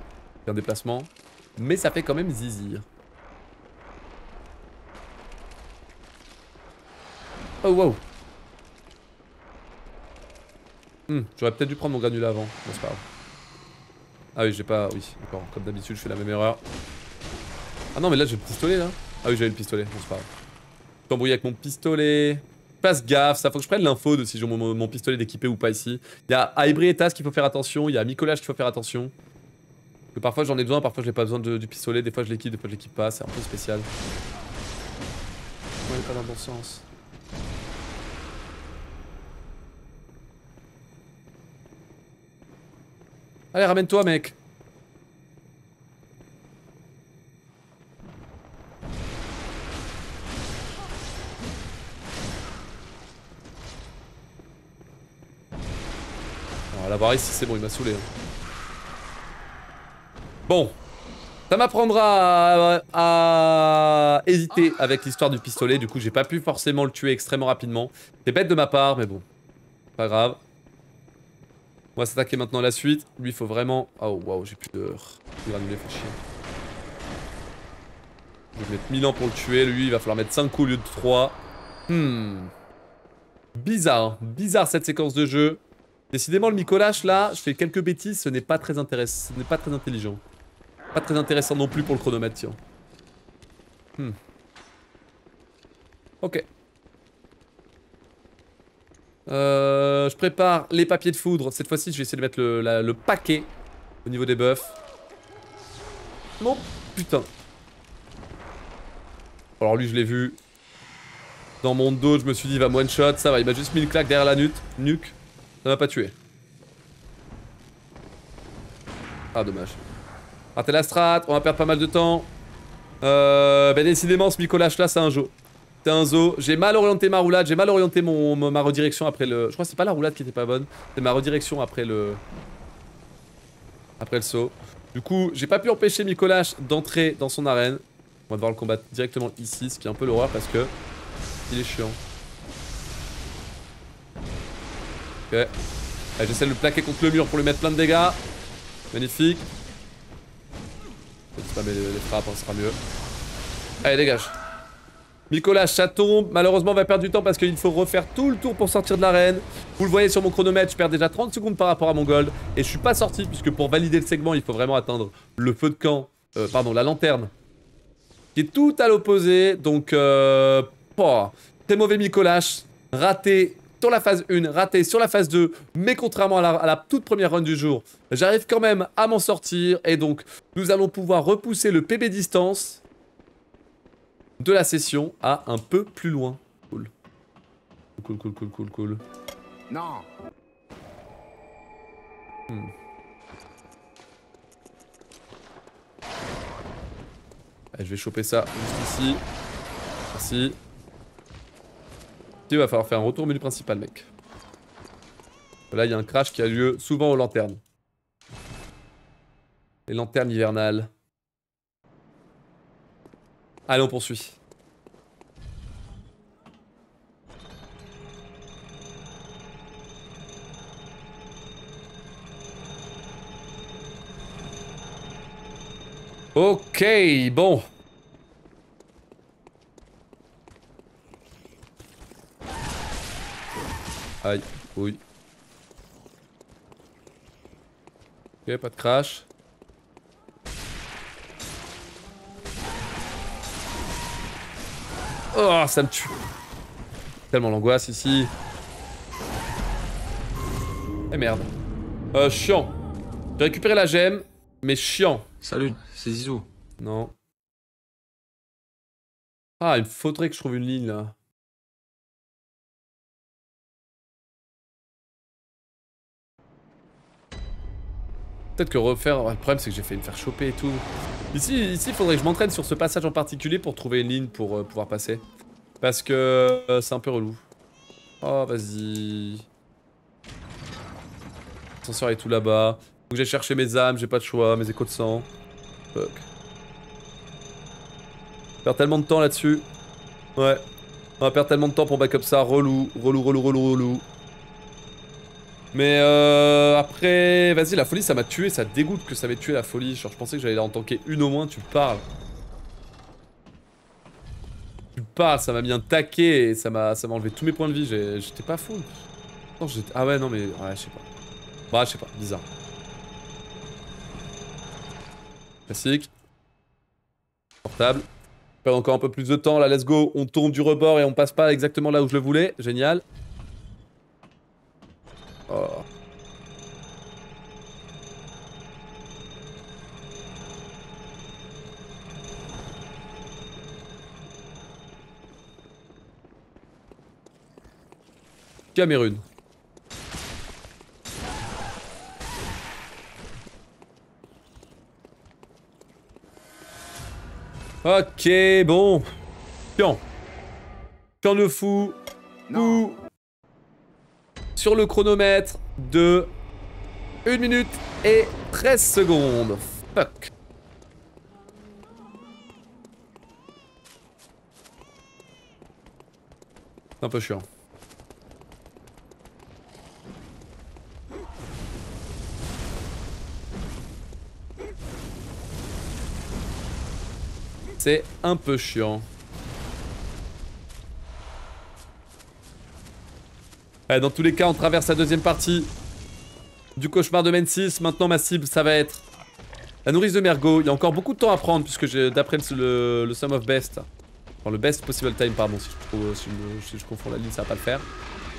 C'est un déplacement. Mais ça fait quand même zizir. Oh, wow. J'aurais peut-être dû prendre mon granulat avant. Bon, c'est pas grave. Ah oui, j'ai pas... Oui, d'accord. Comme d'habitude, je fais la même erreur. Ah non, mais là, j'ai le pistolet, là. Ah oui, j'avais le pistolet. Bon, c'est pas grave. Je suis embrouillé avec mon pistolet. Passe gaffe, ça faut que je prenne l'info de si j'ai mon pistolet d'équipé ou pas ici. Il y a Aebrietas qu'il faut faire attention. Il y a Micolash qu'il faut faire attention. Que parfois j'en ai besoin, parfois je n'ai pas besoin du pistolet. Des fois je l'équipe, des fois je l'équipe pas. C'est un peu spécial. Ouais, pas dans le bon sens. Allez, ramène-toi, mec. On va l'avoir ici, c'est bon, il m'a saoulé. Bon. Ça m'apprendra à hésiter avec l'histoire du pistolet. Du coup, j'ai pas pu forcément le tuer extrêmement rapidement. C'est bête de ma part, mais bon. Pas grave. On va s'attaquer maintenant à la suite. Lui, il faut vraiment... Oh, waouh, j'ai plus de granulés, fait chier. Je vais mettre 1000 ans pour le tuer. Lui, il va falloir mettre 5 coups au lieu de 3. Bizarre. Bizarre, cette séquence de jeu. Décidément, le Micolash, là, je fais quelques bêtises. Ce n'est pas très intéressant. Ce n'est pas très intelligent. Pas très intéressant non plus pour le chronomètre, tiens. Ok. Je prépare les papiers de foudre. Cette fois-ci, je vais essayer de mettre le paquet au niveau des buffs. Non, putain. Alors lui, je l'ai vu. Dans mon dos, je me suis dit, il va me one-shot. Ça va, il m'a juste mis une claque derrière la nuque. Ça m'a pas tué. Ah, dommage. Raté la strat, on va perdre pas mal de temps. Ben décidément, ce Micolash là, c'est un zoo. C'est un zoo. J'ai mal orienté ma roulade, j'ai mal orienté ma redirection après le... Je crois que c'est pas la roulade qui était pas bonne. C'est ma redirection après le... Après le saut. Du coup, j'ai pas pu empêcher Micolash d'entrer dans son arène. On va devoir le combattre directement ici, ce qui est un peu l'horreur parce que... Il est chiant. Ok. J'essaie de le plaquer contre le mur pour lui mettre plein de dégâts. Magnifique. C'est pas mais les frappes, hein, ce sera mieux. Allez, dégage. Micolash, ça tombe. Malheureusement, on va perdre du temps parce qu'il faut refaire tout le tour pour sortir de l'arène. Vous le voyez sur mon chronomètre, je perds déjà 30 secondes par rapport à mon gold. Et je suis pas sorti puisque pour valider le segment, il faut vraiment atteindre le feu de camp. Pardon, la lanterne. Qui est tout à l'opposé. Donc, très mauvais Micolash. Raté sur la phase 1, raté sur la phase 2. Mais contrairement à la toute première run du jour, j'arrive quand même à m'en sortir. Et donc, nous allons pouvoir repousser le PB distance de la session à un peu plus loin. Cool. Cool. Non. Allez, je vais choper ça juste ici. Merci. Il va falloir faire un retour au menu principal, mec. Là, il y a un crash qui a lieu souvent aux lanternes. Les lanternes hivernales. Allez, on poursuit. Ok, bon. Aïe, oui. Ok, pas de crash. Oh, ça me tue. Tellement l'angoisse ici. Eh merde. Chiant. J'ai récupéré la gemme, mais chiant. Salut, c'est Zizou. Non. Ah, il faudrait que je trouve une ligne là. Peut-être que refaire... Le problème c'est que j'ai fait me faire choper et tout. Ici, il faudrait que je m'entraîne sur ce passage en particulier pour trouver une ligne pour pouvoir passer. Parce que c'est un peu relou. Oh, vas-y. L'ascenseur est tout là-bas. Faut que j'aille chercher mes âmes, j'ai pas de choix, mes échos de sang. Fuck. Je perds tellement de temps là-dessus. Ouais. On va perdre tellement de temps pour backup ça. Relou, relou, relou, relou, relou. Mais après, vas-y, la folie ça m'a tué, ça dégoûte que ça m'ait tué la folie. Genre, je pensais que j'allais en tanker une au moins, tu parles. Tu parles, ça m'a mis un taquet et ça m'a enlevé tous mes points de vie. J'étais pas full. Non, ah ouais, non, mais. Ouais, je sais pas. Bah, je sais pas, bizarre. Classique. Portable. Perdre encore un peu plus de temps, là, let's go. On tourne du rebord et on passe pas exactement là où je le voulais. Génial. Oh. Cameroun. Ok, bon. Pion. Pion de fou. Ou. Sur le chronomètre de 1 minute et 13 secondes. Fuck. C'est un peu chiant. C'est un peu chiant. Allez, dans tous les cas, on traverse la deuxième partie du cauchemar de Mensis. Maintenant, ma cible, ça va être la nourrice de Mergo. Il y a encore beaucoup de temps à prendre, puisque d'après le Sum of Best, enfin le Best Possible Time, pardon, si je confonds la ligne, ça va pas le faire.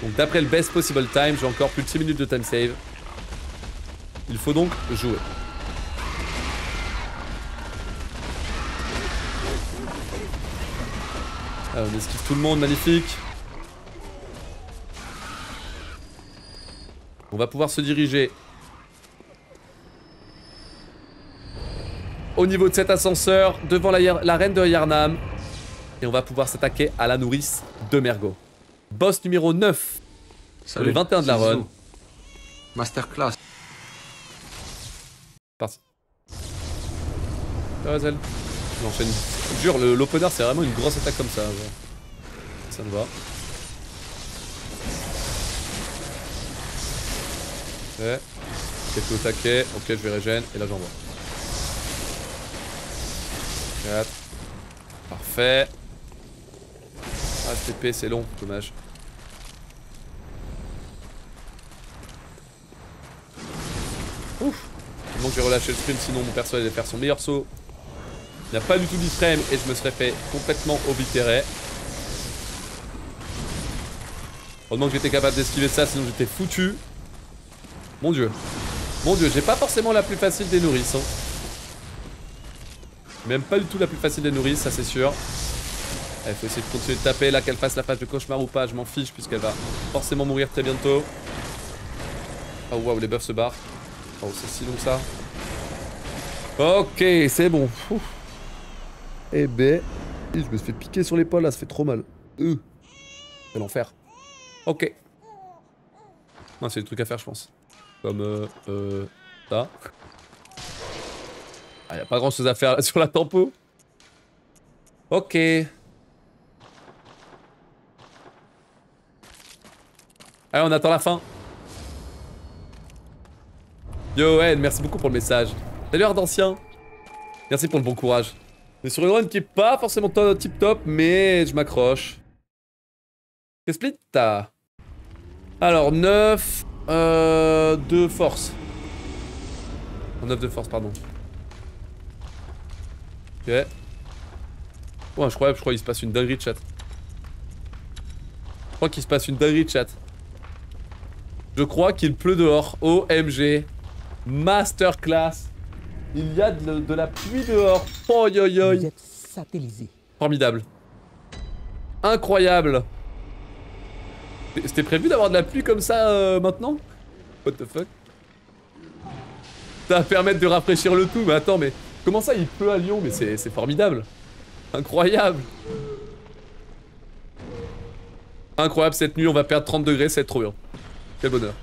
Donc d'après le Best Possible Time, j'ai encore plus de 6 minutes de time save. Il faut donc jouer. On esquive tout le monde, magnifique. On va pouvoir se diriger au niveau de cet ascenseur, devant la reine de Yarnam. Et on va pouvoir s'attaquer à la nourrice de Mergo. Boss numéro 9. Salut, le 21 de la run. Masterclass. Parti. Elle. J'enchaîne. Je jure, l'opener c'est vraiment une grosse attaque comme ça. Genre. Ça me va. Ok. Quelques au taquet. Ok, je vais régène. Et là j'envoie. 4. Parfait. Ah, cette épée c'est long. Dommage. Ouf. Il manque que j'ai relâché le sprint, sinon mon perso allait faire son meilleur saut. Il n'y a pas du tout d'iframe et je me serais fait complètement oblitérer. Heureusement que j'étais capable d'esquiver ça, sinon j'étais foutu. Mon dieu. Mon dieu, j'ai pas forcément la plus facile des nourrices. Hein. Même pas du tout la plus facile des nourrices, ça c'est sûr. Il faut essayer de continuer de taper, là qu'elle fasse la phase de cauchemar ou pas, je m'en fiche puisqu'elle va forcément mourir très bientôt. Oh waouh, les buffs se barrent. Oh, c'est si long ça. Ok, c'est bon. Ouf. Eh ben, je me suis fait piquer sur l'épaule là, ça fait trop mal. C'est l'enfer. Ok. Non, c'est des trucs à faire, je pense. Comme ça. Ah, y a pas grand chose à faire là sur la tempo. Ok. Allez, on attend la fin. Yo, Ed, merci beaucoup pour le message. Salut Ardancien. Merci pour le bon courage. On est sur une run qui est pas forcément tip top, mais je m'accroche. Qu'est-ce split t'as? Alors, 9 de force. 9 de force, pardon. Ok. Ouais, je crois qu'il se passe une dinguerie de chat. Je crois qu'il se passe une dinguerie de chat. Je crois qu'il pleut dehors. OMG. Masterclass. Il y a de la pluie dehors. Oh yo yo. Vous êtes satellisé. Formidable. Incroyable. C'était prévu d'avoir de la pluie comme ça maintenant? What the fuck? Ça va permettre de rafraîchir le tout. Mais attends, mais comment ça il pleut à Lyon? Mais c'est formidable. Incroyable. Incroyable, cette nuit on va perdre 30 degrés, ça va être trop bien. Quel bonheur.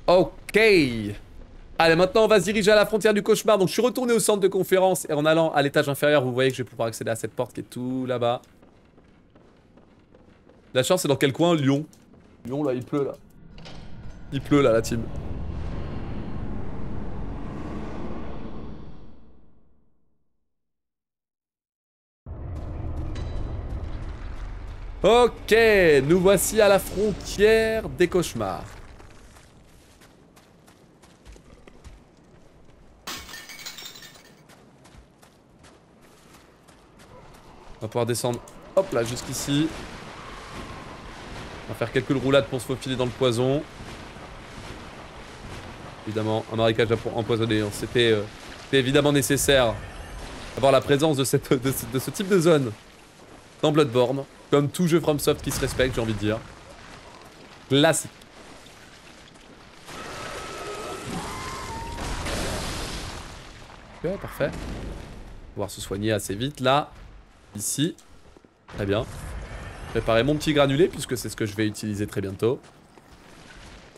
Ok. Allez, maintenant on va se diriger à la frontière du cauchemar. Donc je suis retourné au centre de conférence et en allant à l'étage inférieur, vous voyez que je vais pouvoir accéder à cette porte qui est tout là-bas. La chance c'est dans quel coin? Lyon. Lyon là, il pleut là. Il pleut là, la team. Ok, nous voici à la frontière des cauchemars. On va pouvoir descendre, hop là, jusqu'ici. On va faire quelques roulades pour se faufiler dans le poison. Évidemment, un marécage empoisonné, hein. C'était évidemment nécessaire d'avoir la présence de ce type de zone dans Bloodborne. Comme tout jeu FromSoft qui se respecte, j'ai envie de dire. Classique. Ok, parfait. On va pouvoir se soigner assez vite là. Ici. Très bien. Préparer mon petit granulé puisque c'est ce que je vais utiliser très bientôt.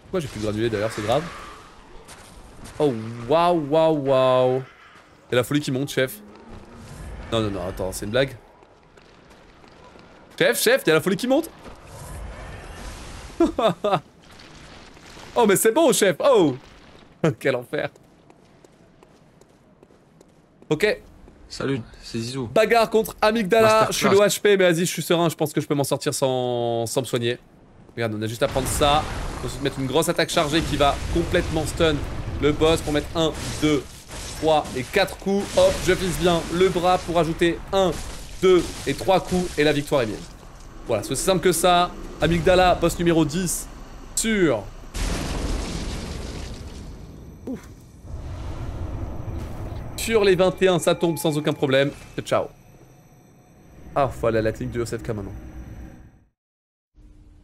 Pourquoi j'ai plus de granulé d'ailleurs, c'est grave. Oh waouh waouh waouh. Et la folie qui monte, chef. Non non non, attends, c'est une blague. Chef, y'a la folie qui monte. Oh mais c'est bon chef. Oh. Quel enfer. Ok. Salut, c'est Zizou. Bagarre contre Amygdala. Je suis le HP mais vas-y, je suis serein, je pense que je peux m'en sortir sans me soigner. Regarde, on a juste à prendre ça. Ensuite mettre une grosse attaque chargée qui va complètement stun le boss pour mettre 1, 2, 3 et 4 coups. Hop, je vise bien le bras pour ajouter 1, 2 et 3 coups et la victoire est mienne. Voilà, c'est aussi simple que ça. Amygdala, boss numéro 10 sur... Ouf. Sur les 21, ça tombe sans aucun problème. Ciao. Ah, faut aller à la clinique de Yosefka maintenant.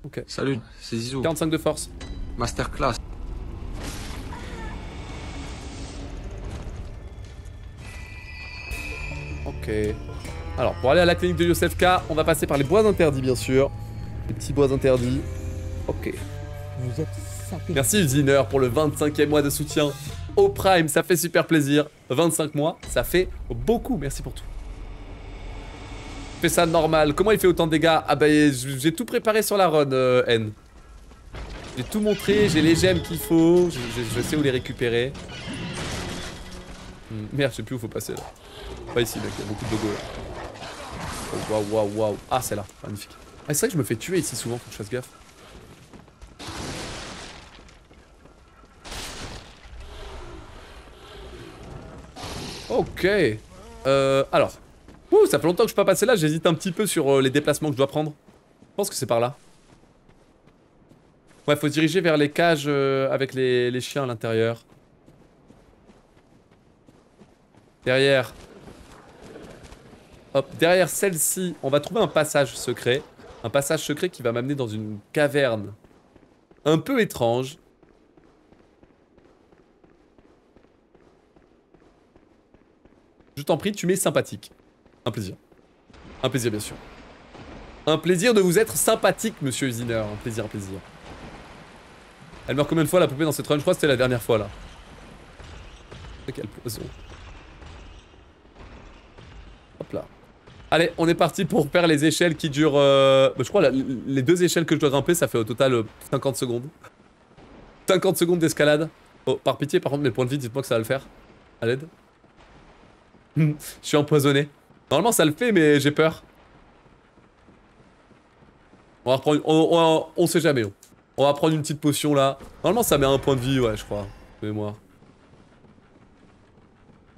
Ok. Salut, c'est Zizou. 45 de force. Masterclass. Ok. Alors, pour aller à la clinique de Yosefka, on va passer par les bois interdits, bien sûr. Les petits bois interdits. Ok. Vous êtes sapé. Merci Usineur pour le 25e mois de soutien au Prime, ça fait super plaisir. 25 mois, ça fait beaucoup, merci pour tout. Fais ça normal. Comment il fait autant de dégâts? Ah bah j'ai tout préparé sur la run, N. J'ai tout montré, j'ai les gemmes qu'il faut, je sais où les récupérer. Merde, je sais plus où faut passer là. Pas ici mec, il y a beaucoup de logos là. Oh, waouh, waouh, waouh. Ah, c'est là, magnifique. Ah, c'est vrai que je me fais tuer ici souvent, faut que je fasse gaffe. Ok. Alors. Ouh, ça fait longtemps que je suis pas passé là, j'hésite un petit peu sur les déplacements que je dois prendre. Je pense que c'est par là. Ouais, faut se diriger vers les cages avec les chiens à l'intérieur. Derrière. Hop, derrière celle-ci, on va trouver un passage secret. Un passage secret qui va m'amener dans une caverne un peu étrange. Je t'en prie, tu m'es sympathique. Un plaisir. Un plaisir, bien sûr. Un plaisir de vous être sympathique, monsieur Usiner. Un plaisir, un plaisir. Elle meurt combien de fois la poupée dans cette run? Je crois que c'était la dernière fois là. Quel poison. Hop là. Allez, on est parti pour faire les échelles qui durent... je crois les deux échelles que je dois grimper, ça fait au total 50 secondes. 50 secondes d'escalade. Oh, par pitié, par contre, mes points de vie, dites-moi que ça va le faire. À l'aide. Je suis empoisonné. Normalement, ça le fait, mais j'ai peur. On va reprendre... On sait jamais. On va prendre une petite potion là. Normalement, ça met un point de vie, ouais, je crois. De mémoire.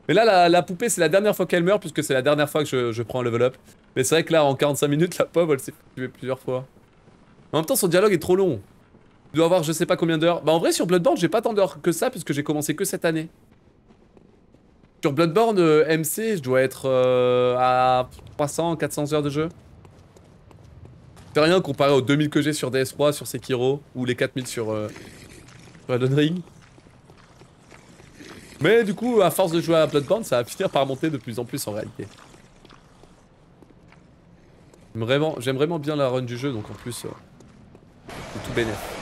Mais là, la poupée, c'est la dernière fois qu'elle meurt, puisque c'est la dernière fois que je prends un level up. Mais c'est vrai que là, en 45 minutes, la pauvre, elle s'est tuée plusieurs fois. En même temps, son dialogue est trop long. Tu dois avoir je sais pas combien d'heures. Bah en vrai sur Bloodborne j'ai pas tant d'heures que ça puisque j'ai commencé que cette année. Sur Bloodborne MC je dois être à 300, 400 heures de jeu. C'est rien comparé aux 2000 que j'ai sur DS3, sur Sekiro, ou les 4000 sur Elden Ring. Mais du coup à force de jouer à Bloodborne ça va finir par monter de plus en plus en réalité. J'aime vraiment bien la run du jeu donc en plus c'est tout bénéf.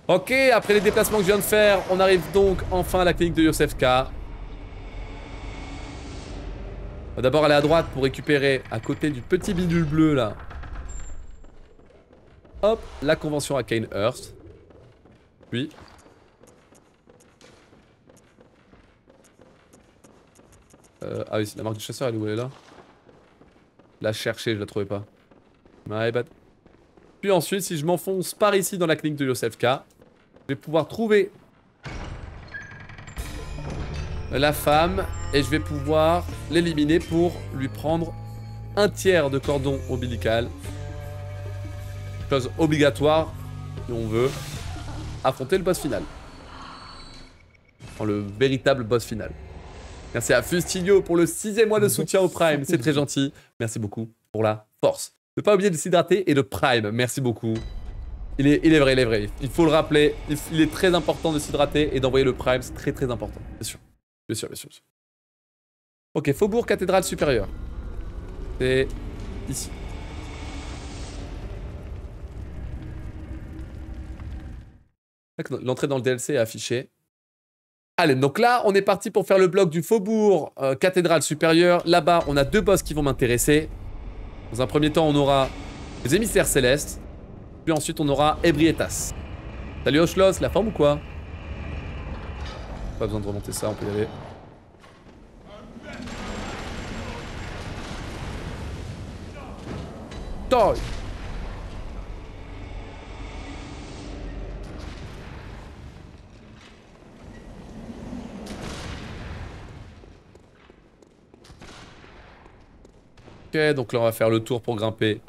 Ok, après les déplacements que je viens de faire, on arrive donc enfin à la clinique de Yosef K. On va d'abord aller à droite pour récupérer à côté du petit bidule bleu là. Hop, la convention à Cainhurst. Puis. Ah oui, c'est la marque du chasseur, elle est où, elle est là? La chercher, je la trouvais pas. My bad. Puis ensuite, si je m'enfonce par ici dans la clinique de Yosef K, je vais pouvoir trouver la femme et je vais pouvoir l'éliminer pour lui prendre un tiers de cordon ombilical. Chose obligatoire si on veut affronter le boss final. Enfin, le véritable boss final. Merci à Fustilio pour le 6e mois de soutien au Prime, c'est très gentil. Merci beaucoup pour la force. Ne pas oublier de s'hydrater et de Prime, merci beaucoup. Il est vrai. Il faut le rappeler. Il est très important de s'hydrater et d'envoyer le Prime. C'est très important. Bien sûr. Ok, Faubourg Cathédrale Supérieure. C'est ici. L'entrée dans le DLC est affichée. Allez, donc là, on est parti pour faire le bloc du Faubourg Cathédrale Supérieure. Là-bas, on a 2 boss qui vont m'intéresser. Dans un premier temps, on aura les émissaires célestes. Puis ensuite, on aura Ebrietas. Salut Oshlos, la forme ou quoi? Pas besoin de remonter ça, on peut y aller. Toy. Ok, donc là, on va faire le tour pour grimper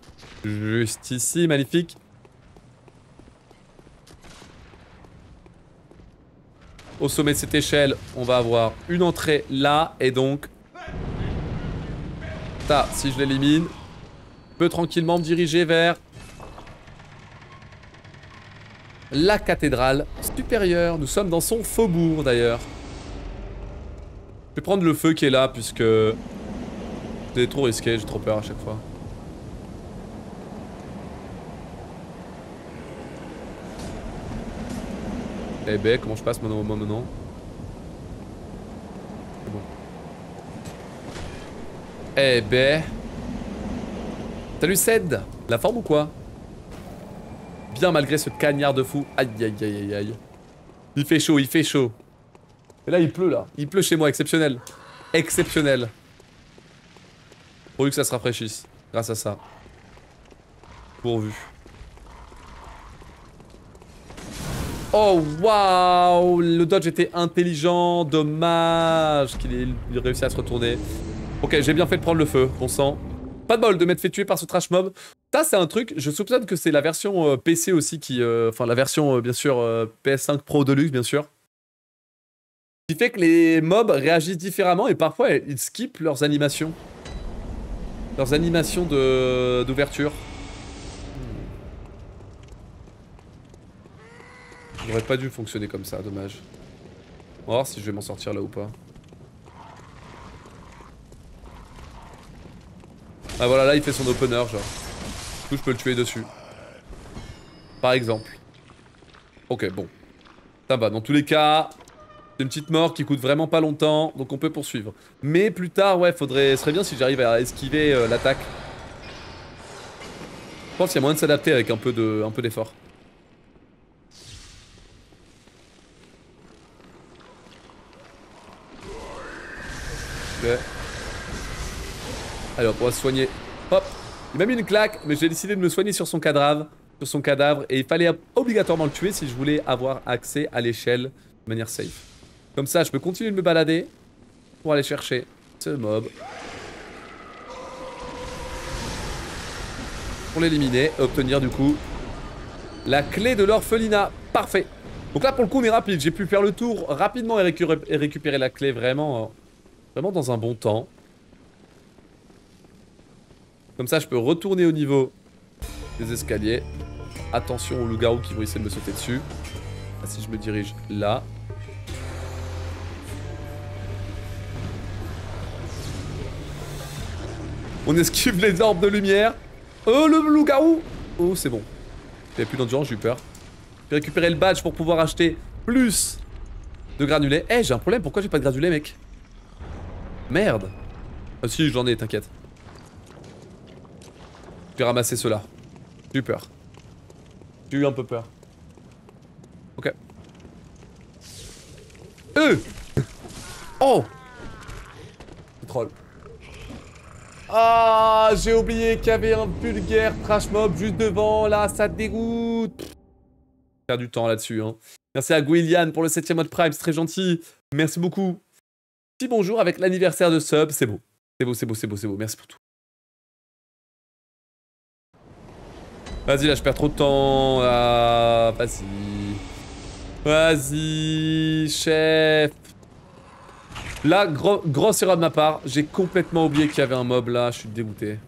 juste ici, magnifique. Au sommet de cette échelle, on va avoir une entrée là, et donc... Ça, si je l'élimine, je peux tranquillement me diriger vers... la cathédrale supérieure. Nous sommes dans son faubourg, d'ailleurs. Je vais prendre le feu qui est là, puisque... c'est trop risqué, j'ai trop peur à chaque fois. Eh ben, comment je passe maintenant? C'est bon. Eh ben... Salut Ced. La forme ou quoi? Bien malgré ce cagnard de fou. Aïe. Il fait chaud. Et là il pleut là. Il pleut chez moi, exceptionnel. Pourvu que ça se rafraîchisse. Grâce à ça. Pourvu. Oh waouh, le dodge était intelligent, dommage qu'il ait réussi à se retourner. Ok, j'ai bien fait de prendre le feu, bon sang. Pas de bol de m'être fait tuer par ce trash mob. Ça c'est un truc, je soupçonne que c'est la version PC aussi qui... Enfin la version bien sûr PS5 Pro Deluxe bien sûr. Qui fait que les mobs réagissent différemment et parfois ils skippent leurs animations. Leurs animations d'ouverture. Ça aurait pas dû fonctionner comme ça, dommage. On va voir si je vais m'en sortir là ou pas. Ah voilà, là il fait son opener genre. Du coup je peux le tuer dessus. Par exemple. Ok, bon. Ça va, dans tous les cas, c'est une petite mort qui coûte vraiment pas longtemps, donc on peut poursuivre. Mais plus tard, ouais, ce serait bien si j'arrive à esquiver l'attaque. Je pense qu'il y a moyen de s'adapter avec un peu d'effort. Ok. Alors, on va se soigner. Hop. Il m'a mis une claque, mais j'ai décidé de me soigner sur son cadavre. Et il fallait obligatoirement le tuer si je voulais avoir accès à l'échelle de manière safe. Comme ça, je peux continuer de me balader pour aller chercher ce mob. Pour l'éliminer et obtenir du coup La clé de l'orphelinat. Parfait. Donc là, pour le coup, on est rapide. J'ai pu faire le tour rapidement et récupérer la clé vraiment, vraiment dans un bon temps. Comme ça, je peux retourner au niveau des escaliers. Attention aux loups-garous qui vont essayer de me sauter dessus. Ah, si je me dirige là. On esquive les orbes de lumière. Oh, le loup-garou. Oh, c'est bon. J'avais plus d'endurance, j'ai eu peur. J'ai récupéré le badge pour pouvoir acheter plus de granulés. Eh, j'ai un problème, pourquoi j'ai pas de granulés, mec? Merde. Ah si, j'en ai, t'inquiète. Je vais ramasser ceux-là. J'ai eu peur. J'ai eu un peu peur. Ok. Oh. C'est troll. Ah, j'ai oublié qu'il y avait un vulgaire trash mob juste devant, là, ça te dégoûte. Faire du temps là-dessus, hein. Merci à Gwillian pour le 7ème mode Prime, c'est très gentil. Merci beaucoup. Petit bonjour avec l'anniversaire de sub, c'est beau. C'est beau, c'est beau, c'est beau, c'est beau. Merci pour tout. Vas-y, là, je perds trop de temps. Ah, vas-y. Vas-y, chef. Là, grosse erreur de ma part. J'ai complètement oublié qu'il y avait un mob là. Je suis dégoûté.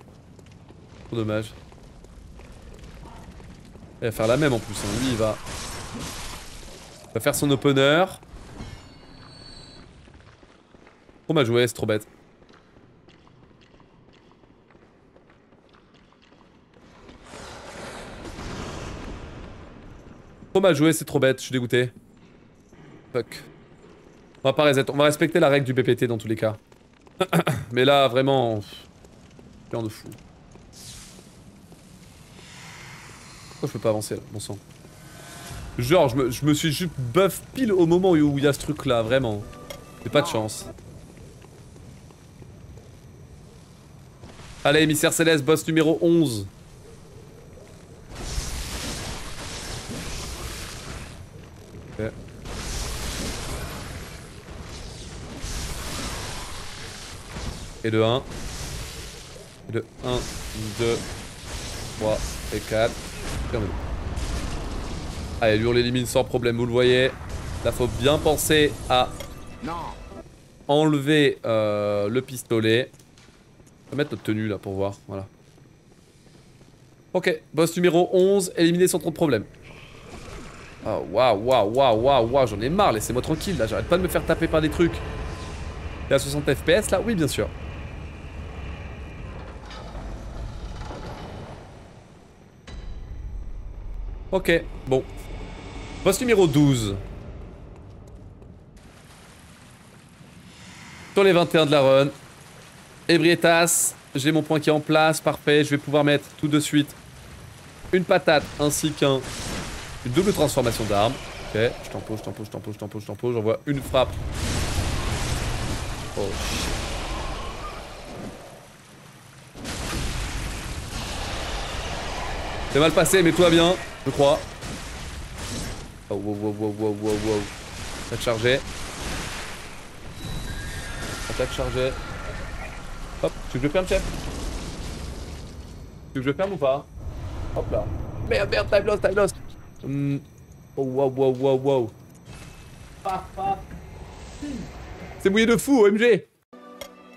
Trop dommage. Il va faire la même en plus. Hein. Lui, il va faire son opener. Trop mal joué, c'est trop bête. Trop mal joué, c'est trop bête. Je suis dégoûté. Fuck. On va pas reset, on va respecter la règle du BPT dans tous les cas. Mais là, vraiment... Rien de fou. Pourquoi je peux pas avancer là, bon sang. Genre, je me suis juste buff pile au moment où il y a ce truc là, vraiment. J'ai pas de chance. Allez, émissaire céleste, boss numéro 11. Ok. Et de 1. Et de 1, 2, 3 et 4. Terminé. Allez, lui on l'élimine sans problème, vous le voyez. Là faut bien penser à enlever le pistolet. On va mettre notre tenue là pour voir, voilà. Ok, boss numéro 11, éliminé sans trop de problème. Oh waouh, waouh, waouh, waouh, waouh, j'en ai marre, laissez-moi tranquille là, j'arrête pas de me faire taper par des trucs. T'es à 60 FPS là? Oui, bien sûr. Ok, bon. Boss numéro 12. Sur les 21 de la run. Ebrietas, j'ai mon point qui est en place, parfait. Je vais pouvoir mettre tout de suite une patate ainsi qu'une double transformation d'arme. Ok, je tempose, je tempose, je tempose, je tempose, je tempose. J'envoie une frappe. Oh shit. C'est mal passé, mais tout va bien, je crois. Oh, wow, wow, wow, wow, wow, wow. Attaque chargée. Attaque chargée. Hop, tu veux que je ferme, chef? Tu veux que je ferme ou pas? Hop là. Merde, merde, time lost, time lost. Oh, wow, wow, wow, wow. C'est mouillé de fou, OMG.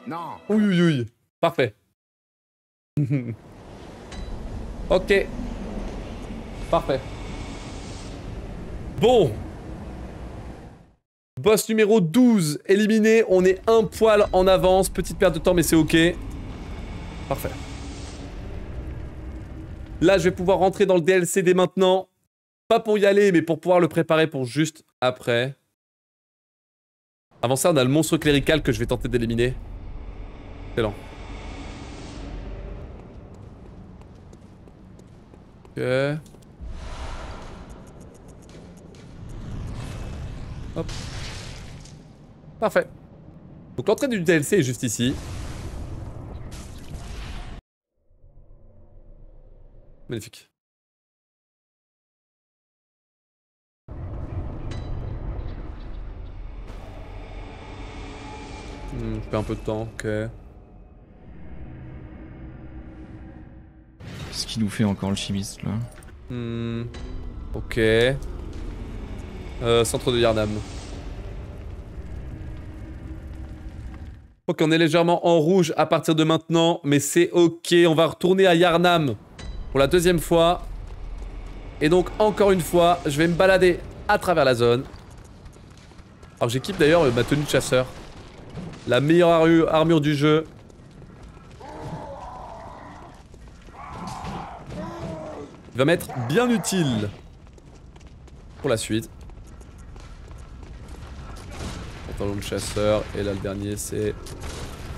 Non. Oui, oui, oui. Parfait. Ok. Parfait. Bon. Boss numéro 12 éliminé. On est un poil en avance. Petite perte de temps, mais c'est ok. Parfait. Là, je vais pouvoir rentrer dans le DLC dès maintenant. Pas pour y aller, mais pour pouvoir le préparer pour juste après. Avant ça, on a le monstre clérical que je vais tenter d'éliminer. Excellent. Ok. Hop. Parfait. Donc l'entrée du DLC est juste ici. Magnifique. Je perds un peu de temps, ok. Qu'est-ce qu'il nous fait encore le chimiste là? Ok. Centre de Yharnam. Ok, on est légèrement en rouge à partir de maintenant, mais c'est ok. On va retourner à Yharnam pour la deuxième fois. Et donc, encore une fois, je vais me balader à travers la zone. Alors, j'équipe d'ailleurs ma tenue de chasseur. La meilleure armure du jeu. Il va m'être bien utile pour la suite. Pantalon de chasseur. Et là, le dernier, c'est...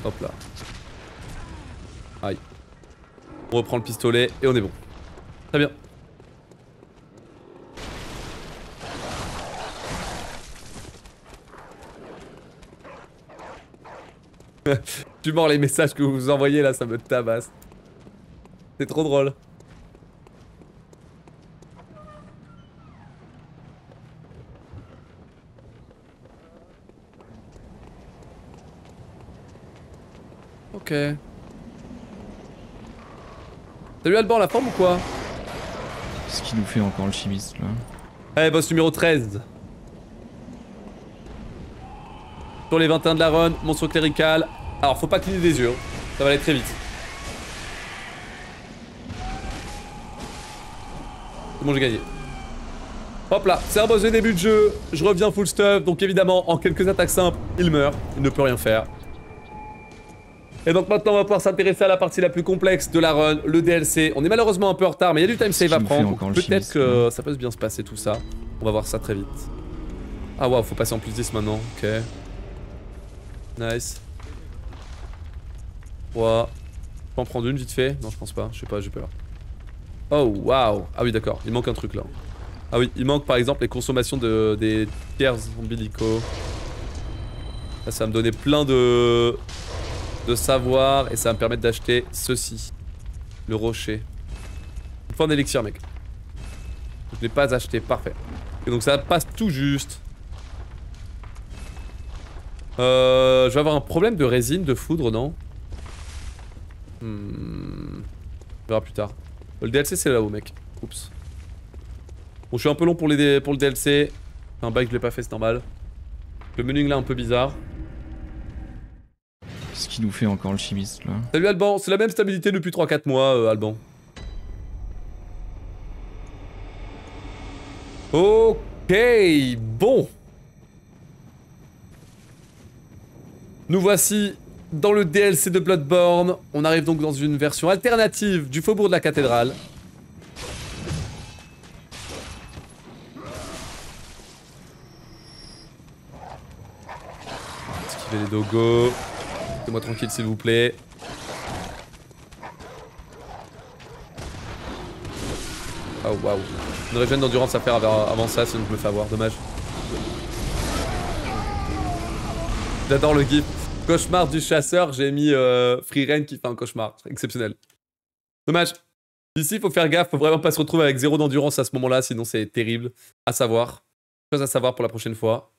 Hop là. Aïe. On reprend le pistolet et on est bon. Très bien. Tu mords les messages que vous envoyez là, ça me tabasse. C'est trop drôle. Ok. Salut Alban, la forme ou quoi? Ce qui nous fait encore le chimiste là. Allez, boss numéro 13. Sur les 21 de la run, monstre clérical. Alors, faut pas cligner des yeux, hein. Ça va aller très vite. C'est bon, j'ai gagné. Hop là, c'est un boss de début de jeu. Je reviens full stuff, donc évidemment, en quelques attaques simples, il meurt. Il ne peut rien faire. Et donc maintenant, on va pouvoir s'intéresser à la partie la plus complexe de la run, le DLC. On est malheureusement un peu en retard, mais il y a du time save à prendre. Peut-être que ça peut bien se passer tout ça. On va voir ça très vite. Ah waouh, faut passer en plus 10 maintenant. Ok. Nice. 3. Je peux en prendre une vite fait? Non, je pense pas. Je sais pas, j'ai peur. Oh waouh. Ah oui, d'accord. Il manque un truc là. Ah oui, il manque par exemple les consommations des tiers ombilicaux. Là, ça va me donner plein de savoir et ça va me permettre d'acheter ceci. Le rocher. Une fois un élixir, mec. Je l'ai pas acheté, parfait. Et donc ça passe tout juste. Je vais avoir un problème de résine, de foudre, non? On verra plus tard. Le DLC c'est là-haut, mec. Oups. Bon, je suis un peu long pour le DLC. Un bail que je l'ai pas fait, c'est normal. Le menu là un peu bizarre. Ce qui nous fait encore le chimiste là. Salut Alban, c'est la même stabilité depuis 3-4 mois, Alban. Ok, bon. Nous voici dans le DLC de Bloodborne. On arrive donc dans une version alternative du faubourg de la cathédrale. Esquiver les dogos. Laissez-moi tranquille s'il vous plaît. Oh waouh. Une régène d'endurance à faire avant ça, sinon je me fais avoir, dommage. J'adore le gif. Cauchemar du chasseur, j'ai mis Freeren qui fait un cauchemar. Exceptionnel. Dommage. Ici, il faut faire gaffe, faut vraiment pas se retrouver avec 0 d'endurance à ce moment-là, sinon c'est terrible. À savoir. Chose à savoir pour la prochaine fois.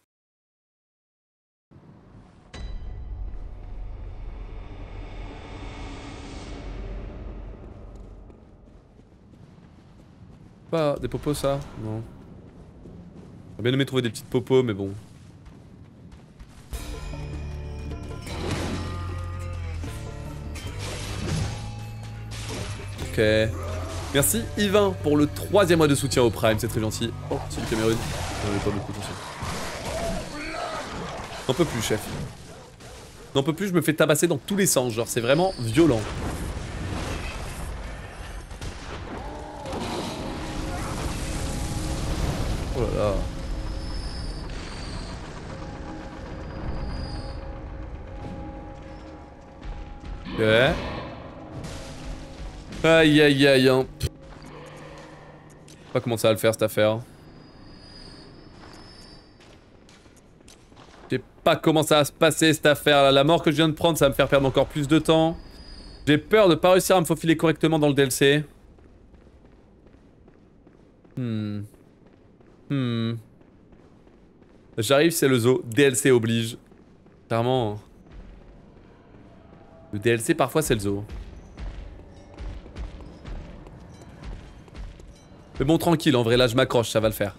Pas des popos ça? Non. J'aurais bien aimé trouver des petites popos, mais bon. Ok. Merci Yvain pour le 3e mois de soutien au Prime, c'est très gentil. Oh, c'est du Cameroun. J'en ai pas beaucoup, attention. N'en peux plus, chef. N'en peux plus, je me fais tabasser dans tous les sens, genre c'est vraiment violent. Oh là là. Ok. Aïe aïe aïe hein. Je sais pas comment ça va le faire cette affaire. Je sais pas comment ça va se passer cette affaire là. La mort que je viens de prendre ça va me faire perdre encore plus de temps. J'ai peur de pas réussir à me faufiler correctement dans le DLC. J'arrive, c'est le zoo. DLC oblige. Clairement. Le DLC parfois c'est le zoo. Mais bon, tranquille, en vrai, là, je m'accroche, ça va le faire.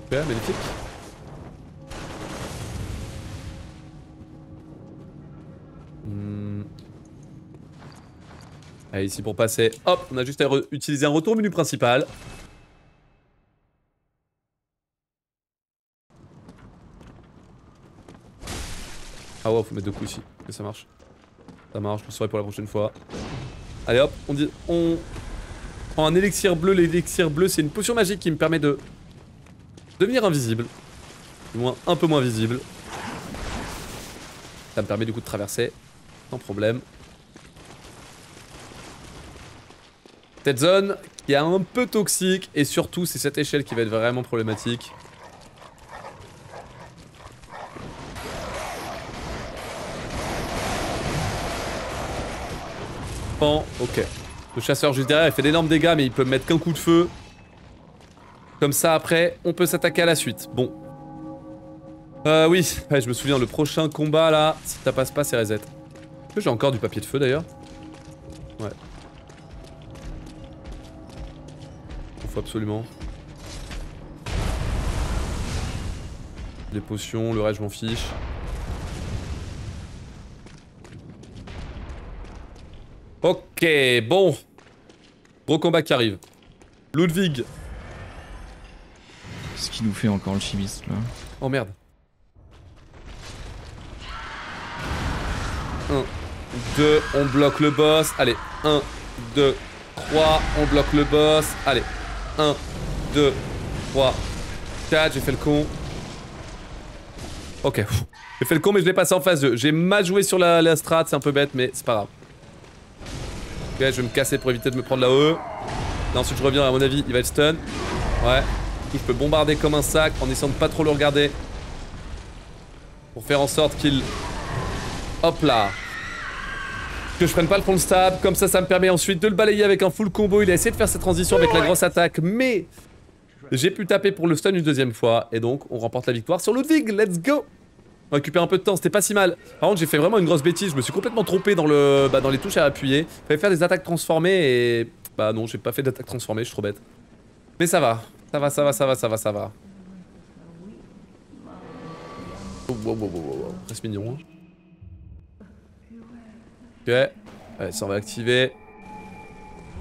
Ok, magnifique. Allez, ici pour passer, hop, on a juste à utiliser un retour au menu principal. Ah ouais, faut mettre 2 coups ici, que ça marche. Ça marche, je le saurai pour la prochaine fois. Allez hop, on prend un élixir bleu. L'élixir bleu, c'est une potion magique qui me permet de devenir invisible. Du moins, un peu moins visible. Ça me permet du coup de traverser, sans problème. Cette zone qui est un peu toxique, et surtout, c'est cette échelle qui va être vraiment problématique. Bon, ok. Le chasseur juste derrière, il fait d'énormes dégâts, mais il peut me mettre qu'un coup de feu. Comme ça, après, on peut s'attaquer à la suite. Bon. Oui, ouais, je me souviens, le prochain combat, là, si ça passe pas, c'est reset. Est-ce que j'ai encore du papier de feu, d'ailleurs? Ouais. Il faut absolument. Les potions, le reste, je m'en fiche. Ok, bon. Gros combat qui arrive. Ludwig. Qu'est-ce qu'il nous fait encore le chimiste là? Oh merde. 1, 2, on bloque le boss. Allez, 1, 2, 3, on bloque le boss. Allez, 1, 2, 3, 4, j'ai fait le con. Ok, j'ai fait le con mais je l'ai passé en phase 2. J'ai mal joué sur la strat, c'est un peu bête mais c'est pas grave. Ok, je vais me casser pour éviter de me prendre la E. Là ensuite je reviens, à mon avis, il va être stun. Ouais. Je peux bombarder comme un sac en essayant de pas trop le regarder. Pour faire en sorte qu'il... Hop là. Que je prenne pas le front stab. Comme ça, ça me permet ensuite de le balayer avec un full combo. Il a essayé de faire cette transition avec la grosse attaque. Mais j'ai pu taper pour le stun une deuxième fois. Et donc, on remporte la victoire sur Ludwig. Let's go. On récupère un peu de temps, c'était pas si mal. Par contre, j'ai fait vraiment une grosse bêtise. Je me suis complètement trompé dans les touches à appuyer. Fallait faire des attaques transformées et... Bah non, j'ai pas fait d'attaque transformée, je suis trop bête. Mais ça va. Ça va, ça va, ça va, ça va, ça va. Oh, wow, wow, wow, wow. Reste mignon. Ok. Allez, ça on va activer.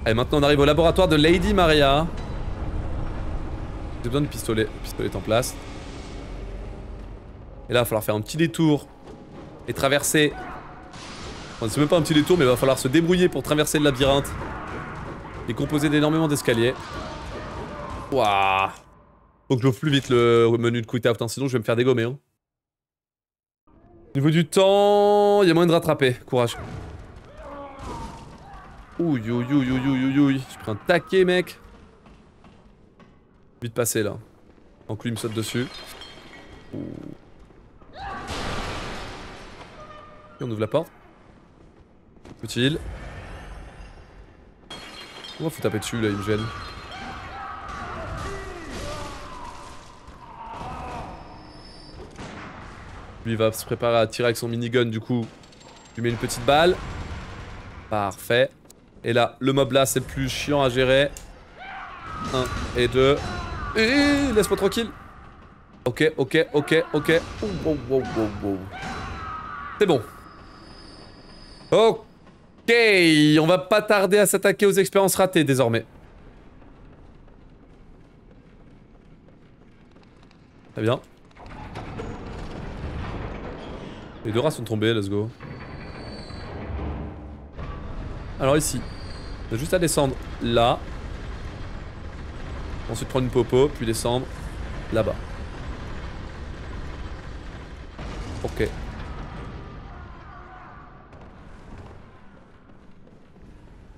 Allez, maintenant on arrive au laboratoire de Lady Maria. J'ai besoin de pistolet. Le pistolet est en place. Et là, il va falloir faire un petit détour. Et traverser. Enfin, c'est même pas un petit détour, mais il va falloir se débrouiller pour traverser le labyrinthe. Et composé d'énormément d'escaliers. Waouh. Faut que j'ouvre plus vite le menu de quick out, hein, sinon je vais me faire dégommer. Hein. Niveau du temps, il y a moyen de rattraper. Courage. Ouh, ouh, ouh, ouh, ouh, ouh. Je prends un taquet, mec. Vite passer là. En coup, il me saute dessus. Ouh. Et on ouvre la porte. Utile. Oh, faut taper dessus là, il me gêne. Lui il va se préparer à tirer avec son minigun, du coup, je lui mets une petite balle. Parfait. Et là, le mob là, c'est le plus chiant à gérer. 1 et 2. Et laisse-moi tranquille. Ok, ok, ok, ok. Oh, oh, oh, oh, oh. C'est bon. Ok, on va pas tarder à s'attaquer aux expériences ratées désormais. Très bien. Les 2 rats sont tombés, let's go. Alors ici, on a juste à descendre là. Ensuite prendre une popo, puis descendre là-bas. Ok.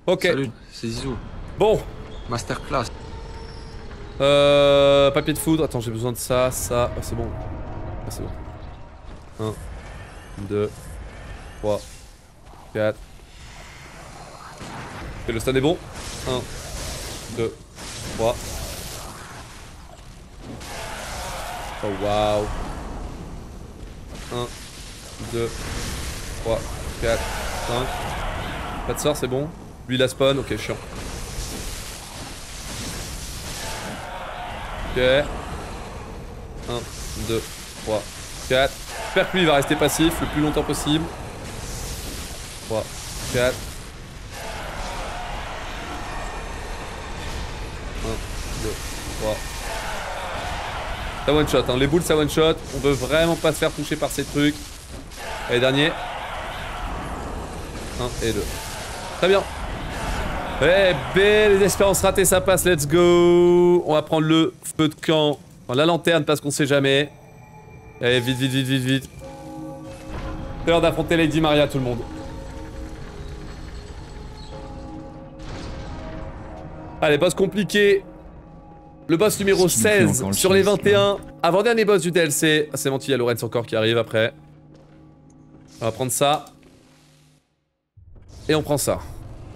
Ok. Salut, c'est Zizou. Bon. Masterclass. Papier de foudre. Attends, j'ai besoin de ça, ça. Ah, c'est bon. Ah, c'est bon. 1, 2, 3, 4. Et le stun est bon. 1, 2, 3. Oh waouh. 1, 2, 3, 4, 5. Pas de sort, c'est bon. Lui, il a spawn, ok, chiant. Ok. 1, 2, 3, 4. J'espère que lui, il va rester passif le plus longtemps possible. 3, 4. 1, 2, 3. Ça one shot, hein. Les boules ça one shot. On veut vraiment pas se faire toucher par ces trucs. Allez, dernier. 1 et 2. Très bien. Eh ben, les espérances ratées, ça passe, let's go. On va prendre le feu de camp. Enfin, la lanterne parce qu'on sait jamais. Allez, vite, vite, vite, vite, vite. C'est l'heure d'affronter Lady Maria, tout le monde. Allez, boss compliqué. Le boss numéro 16 sur les 21. Avant-dernier boss du DLC. Ah, c'est menti, il y a Lorenz encore qui arrive après. On va prendre ça. Et on prend ça.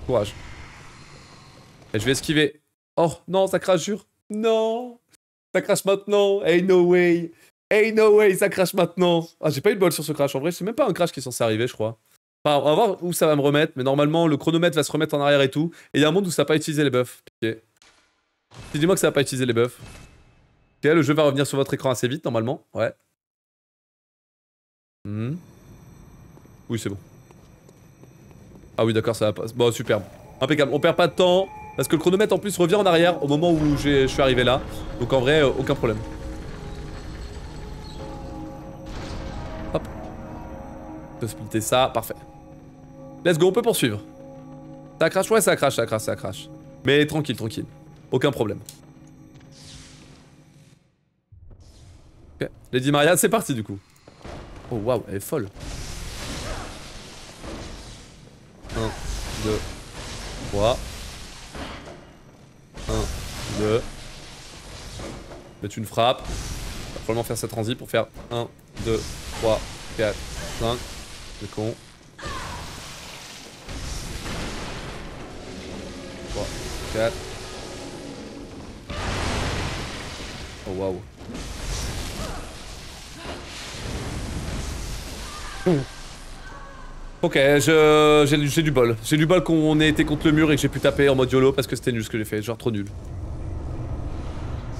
Courage. Et je vais esquiver. Oh, non, ça crache, jure. Non. Ça crache maintenant. Ain't no way. Ain't no way, ça crache maintenant. Ah, j'ai pas eu de bol sur ce crash. En vrai, c'est même pas un crash qui est censé arriver, je crois. Enfin, on va voir où ça va me remettre. Mais normalement, le chronomètre va se remettre en arrière et tout. Et il y a un monde où ça n'a pas utilisé les buffs. Ok. Dis-moi que ça va pas utiliser les buffs. Ok, le jeu va revenir sur votre écran assez vite, normalement. Ouais. Oui, c'est bon. Ah oui, d'accord, ça va pas. Bon, superbe. Impeccable. On perd pas de temps. Parce que le chronomètre en plus revient en arrière au moment où je suis arrivé là. Donc en vrai, aucun problème. Hop. On peut splitter ça. Parfait. Let's go, on peut poursuivre. Ça crache? Ouais, ça crache, ça crache, ça crache. Mais tranquille, tranquille. Aucun problème. Ok. Lady Maria, c'est parti du coup. Oh waouh, elle est folle. 1, 2, 3. 1, 2. Mettre une frappe. Va probablement faire sa transi pour faire 1, 2, 3, 4, 5. C'est con. 3, 4. Oh waouh. Ok, j'ai du bol. J'ai du bol qu'on ait été contre le mur et que j'ai pu taper en mode YOLO parce que c'était nul ce que j'ai fait, genre trop nul.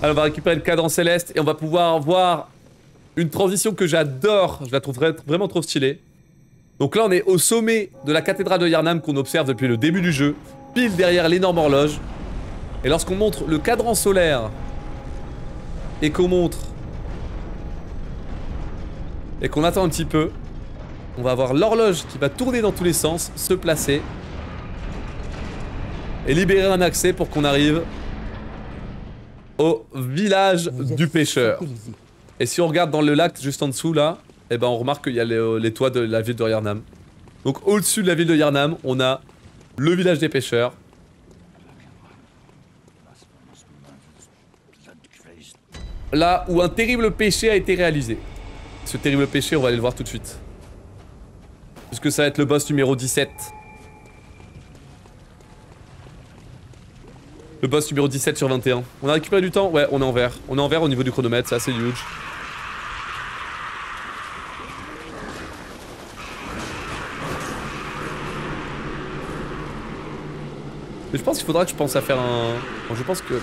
Alors on va récupérer le cadran céleste et on va pouvoir voir une transition que j'adore. Je la trouve vraiment trop stylée. Donc là on est au sommet de la cathédrale de Yharnam qu'on observe depuis le début du jeu, pile derrière l'énorme horloge. Et lorsqu'on montre le cadran solaire et qu'on montre et qu'on attend un petit peu, on va avoir l'horloge qui va tourner dans tous les sens, se placer et libérer un accès pour qu'on arrive au village du pêcheur. Et si on regarde dans le lac juste en dessous là, eh ben on remarque qu'il y a les toits de la ville de Yharnam. Donc au-dessus de la ville de Yharnam, on a le village des pêcheurs. Là où un terrible péché a été réalisé. Ce terrible péché, on va aller le voir tout de suite. Puisque ça va être le boss numéro 17. Le boss numéro 17 sur 21. On a récupéré du temps? Ouais, on est en vert. On est en vert au niveau du chronomètre, c'est assez huge. Mais je pense qu'il faudra que je pense à faire un... Bon, je pense que...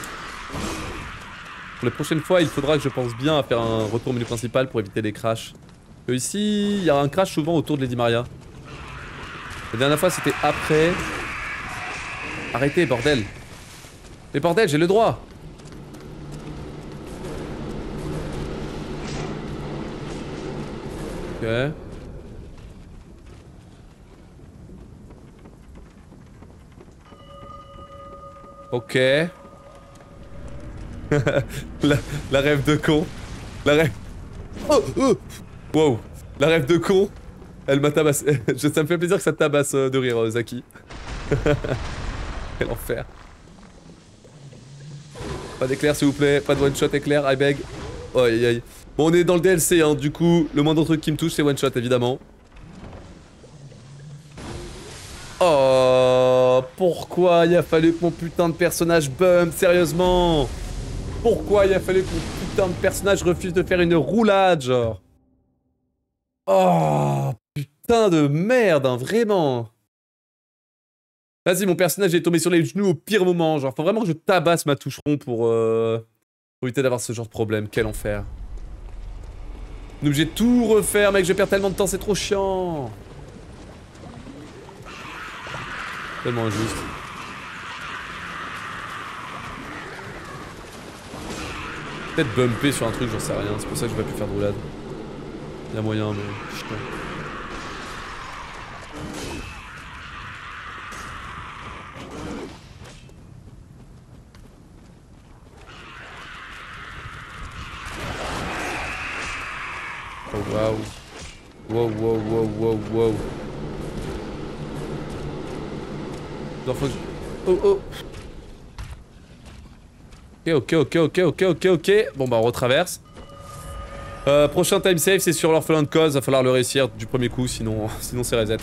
Pour les prochaines fois, il faudra que je pense bien à faire un retour au menu principal pour éviter les crashs. Ici, il y a un crash souvent autour de Lady Maria. La dernière fois, c'était après... Arrêtez, bordel. Mais bordel, j'ai le droit. Ok. Ok. la rêve de con. La rêve... Oh, oh. Wow. La rêve de con. Elle m'a tabassé. Ça me fait plaisir que ça te tabasse de rire, Zaki. Quel enfer. Pas d'éclair s'il vous plaît. Pas de one shot éclair, I beg. Oh, aïe aïe. Bon, on est dans le DLC, hein. Du coup, le moindre truc qui me touche, c'est one shot, évidemment. Hop. pourquoi il a fallu que mon putain de personnage bump, sérieusement? Pourquoi il a fallu que mon putain de personnage refuse de faire une roulade, genre? Oh, putain de merde, hein, vraiment. Vas-y, mon personnage est tombé sur les genoux au pire moment, genre, faut vraiment que je tabasse ma touche rond pour éviter d'avoir ce genre de problème, quel enfer. On est obligé de tout refaire, mec, je perds tellement de temps, c'est trop chiant. Tellement injuste. Peut-être bumper sur un truc, j'en sais rien, c'est pour ça que je vais pas pu faire de roulade. Y'a moyen, mais putain. Oh waouh. Wow, wow, wow, wow, wow. Non, faut que je... Oh, oh. Ok. Bon bah on retraverse. Prochain time save c'est sur l'orphelin de cause, va falloir le réussir du premier coup sinon c'est reset.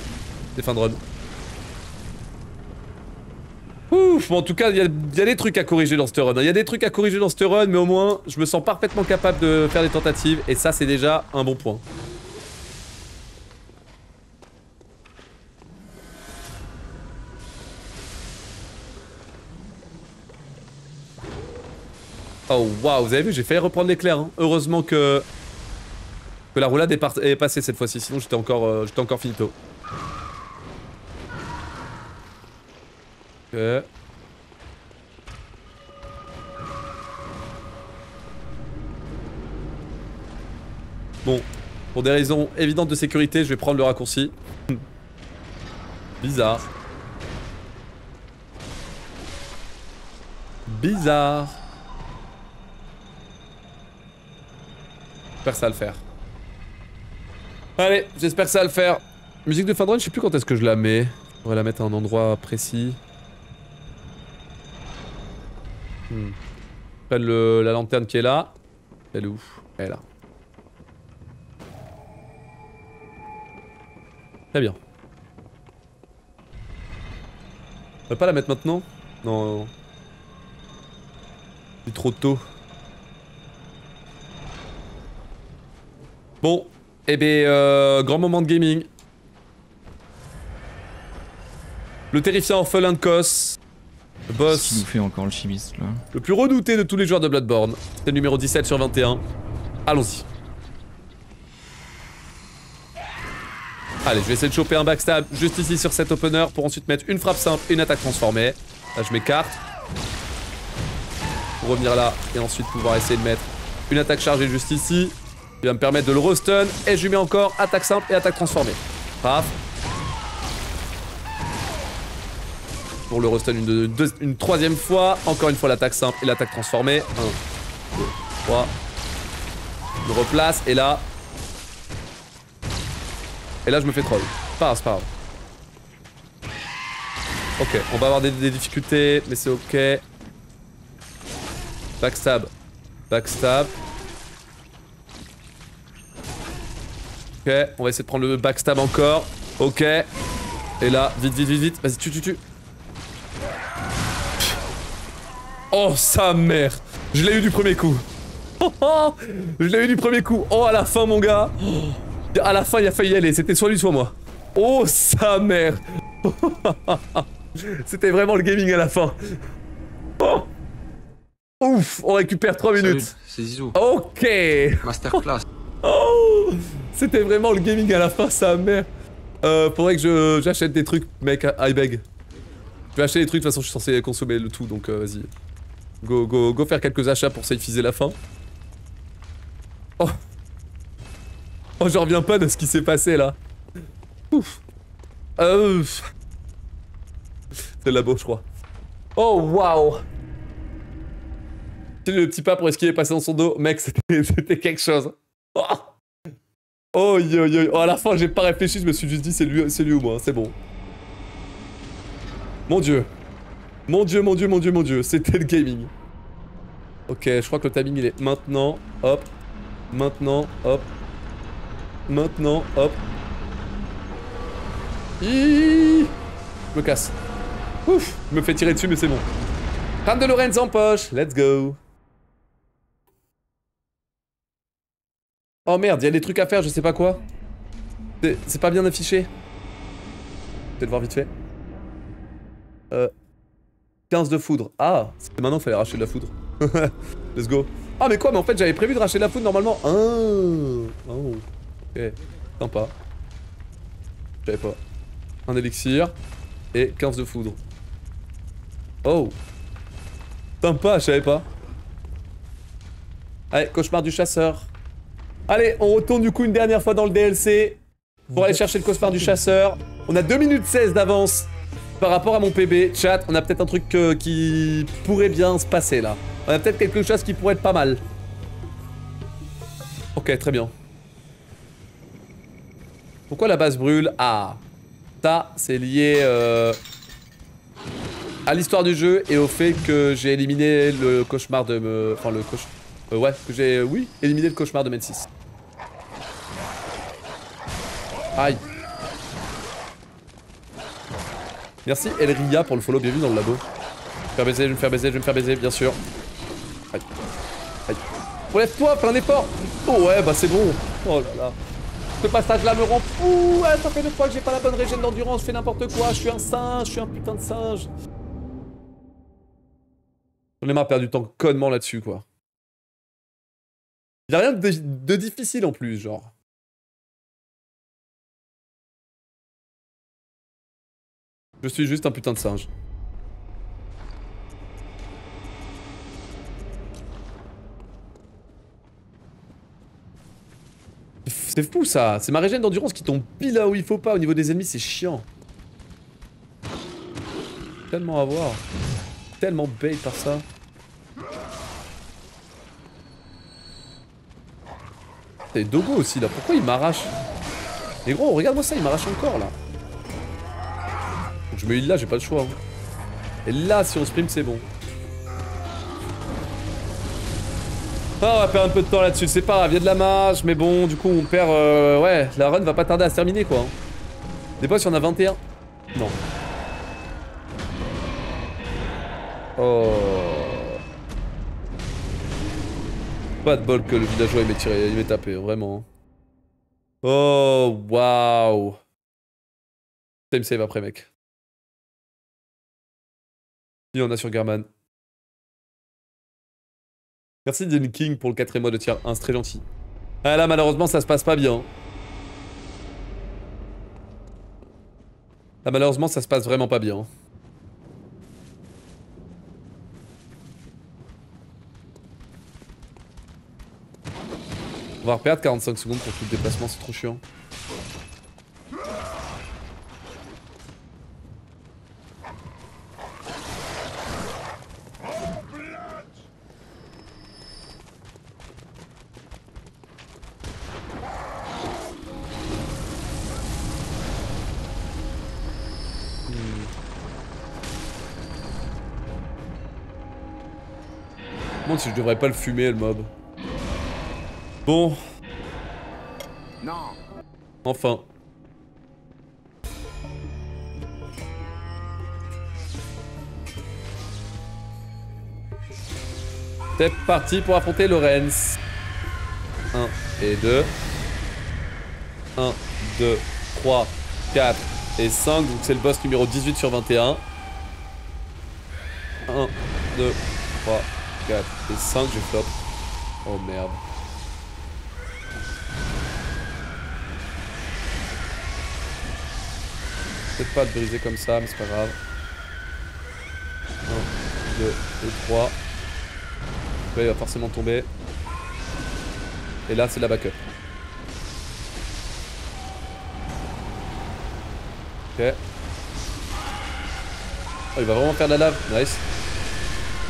C'est fin de run. Ouf, bon, en tout cas il y a des trucs à corriger dans ce run. Il y a des trucs à corriger dans ce run mais au moins je me sens parfaitement capable de faire des tentatives et ça c'est déjà un bon point. Oh waouh, vous avez vu, j'ai failli reprendre l'éclair. Hein. Heureusement que la roulade est passée cette fois-ci, sinon j'étais encore finito. Ok. Bon, pour des raisons évidentes de sécurité, je vais prendre le raccourci. Bizarre. Bizarre. J'espère que ça va le faire. Allez, j'espère que ça va le faire. Musique de fin de run, je sais plus quand est-ce que je la mets. On va la mettre à un endroit précis. Prenne la lanterne qui est là. Elle est où? Elle est là. Très bien. On va pas la mettre maintenant? Non. C'est trop tôt. Bon, eh bien, grand moment de gaming. Le terrifiant orphelin de Kos. Le boss. Qu'est-ce qu'il nous fait encore le chimiste là? Le plus redouté de tous les joueurs de Bloodborne. C'est le numéro 17 sur 21. Allons-y. Allez, je vais essayer de choper un backstab juste ici sur cet opener pour ensuite mettre une frappe simple et une attaque transformée. Là, je m'écarte. Pour revenir là et ensuite pouvoir essayer de mettre une attaque chargée juste ici. Il va me permettre de le restun et je lui mets encore attaque simple et attaque transformée. Paf. Pour le restun une troisième fois. Encore une fois l'attaque simple et l'attaque transformée. 1, 2, 3. Je le replace et là... Et là je me fais troll. C'est pas grave. Ok, on va avoir des difficultés, mais c'est ok. Backstab. Backstab. Ok, on va essayer de prendre le backstab encore. Ok. Et là, vite. Vas-y, tue. Oh, sa mère. Je l'ai eu du premier coup. Je l'ai eu du premier coup. Oh, à la fin, mon gars. À la fin, il a failli y aller. C'était soit lui, soit moi. Oh, sa mère. C'était vraiment le gaming à la fin. Oh. Ouf, on récupère 3 minutes. Salut, c'est Zizou. Ok. Masterclass. Oh, c'était vraiment le gaming à la fin, sa mère. Faudrait que j'achète des trucs, mec, I beg. Je vais acheter des trucs, de toute façon je suis censé consommer le tout, donc vas-y. Go faire quelques achats pour safiser la fin. Oh. Oh, j'en reviens pas de ce qui s'est passé là. Ouf. C'est le labo, je crois. Oh, waouh. Le petit pas pour esquiver passer dans son dos, mec, c'était quelque chose. Oh, oh, oh, à la fin, j'ai pas réfléchi, je me suis juste dit c'est lui ou moi, c'est bon. Mon dieu. Mon dieu, c'était le gaming. Ok, je crois que le timing il est maintenant, hop. Maintenant, hop. Maintenant, hop. Je me casse. Ouf, je me fais tirer dessus, mais c'est bon. Crâne de Lorenz en poche, let's go. Oh merde, il y a des trucs à faire, je sais pas quoi. C'est pas bien affiché. Peut-être voir vite fait. 15 de foudre. Ah, c'est maintenant qu'il fallait racheter de la foudre. Let's go. Ah mais quoi, mais en fait j'avais prévu de racheter de la foudre normalement. Ah. Oh. Ok, sympa. J'avais pas. Un élixir et 15 de foudre. Oh. Sympa, je savais pas. Allez, cauchemar du chasseur. Allez, on retourne du coup une dernière fois dans le DLC pour aller chercher le cauchemar du chasseur. On a 2 minutes 16 d'avance par rapport à mon PB. Chat, on a peut-être un truc qui pourrait bien se passer là. On a peut-être quelque chose qui pourrait être pas mal. Ok, très bien. Pourquoi la base brûle? Ah, ça c'est lié à l'histoire du jeu et au fait que j'ai éliminé le cauchemar de me... Enfin le cauchemar... ouais, que j'ai, oui, éliminé le cauchemar de Mensis. Aïe. Merci Elria pour le follow, bienvenue dans le labo. Je vais me faire baiser, je vais me faire baiser, je vais me faire baiser, bien sûr. Aïe. Aïe. Relève-toi, plein d'efforts. Oh ouais, bah c'est bon. Oh là là. Ce passage là me rend fou. Ouais, ça fait 2 fois que j'ai pas la bonne régène d'endurance, je fais n'importe quoi, je suis un singe, je suis un putain de singe. J'en ai marre de perdre du temps connement là-dessus, quoi. Y'a rien de difficile en plus, genre. Je suis juste un putain de singe. C'est fou ça, c'est ma régène d'endurance qui tombe pile là où il faut pas, au niveau des ennemis c'est chiant. Tellement à voir. Tellement bait par ça. T'as Dogo aussi là, pourquoi il m'arrache? Mais gros, regarde-moi ça, il m'arrache encore là. Donc je me heal là, j'ai pas le choix. Hein. Et là, si on sprint, c'est bon. Ah, on va perdre un peu de temps là-dessus, c'est pas grave, il y a de la marge, mais bon, du coup, on perd... ouais, la run va pas tarder à se terminer, quoi. Des boss, il y en a 21. Non. Oh. Pas de bol que le villageois il m'ait tiré, il m'ait tapé, vraiment. Oh, waouh. Time save après, mec. Il y en a sur German. Merci Dean King pour le 4e mois de tier 1, c'est très gentil. Ah là, malheureusement, ça se passe pas bien. Là, malheureusement, ça se passe vraiment pas bien. On va reperdre 45 secondes pour tout le déplacement, c'est trop chiant. Je me demande si je devrais pas le fumer, le mob. Bon. Non. Enfin. C'est parti pour affronter Lorenz. 1 et 2. 1, 2, 3, 4 et 5. Donc c'est le boss numéro 18 sur 21. 1, 2, 3, 4 et 5. Je flop. Oh merde. Peut-être pas de briser comme ça, mais c'est pas grave. 1, 2 et 3. Là, il va forcément tomber. Et là, c'est la backup. Ok. Oh, il va vraiment faire de la lave. Nice.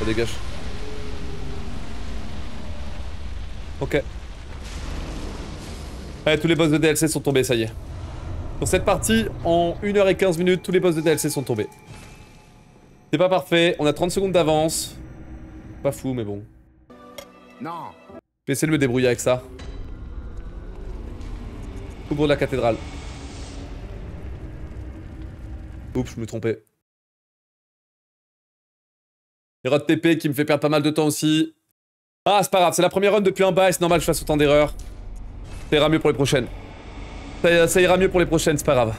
Oh, dégage. Ok. Allez, tous les boss de DLC sont tombés, ça y est. Pour cette partie, en 1h15 minutes, tous les boss de DLC sont tombés. C'est pas parfait, on a 30 secondes d'avance. Pas fou, mais bon. Non. Je vais essayer de me débrouiller avec ça. Ouvre la cathédrale. Oups, je me trompais. Erreur de TP qui me fait perdre pas mal de temps aussi. Ah, c'est pas grave, c'est la première run depuis un bail, c'est normal que je fasse autant d'erreurs. Ça ira mieux pour les prochaines. Ça ira mieux pour les prochaines, c'est pas grave.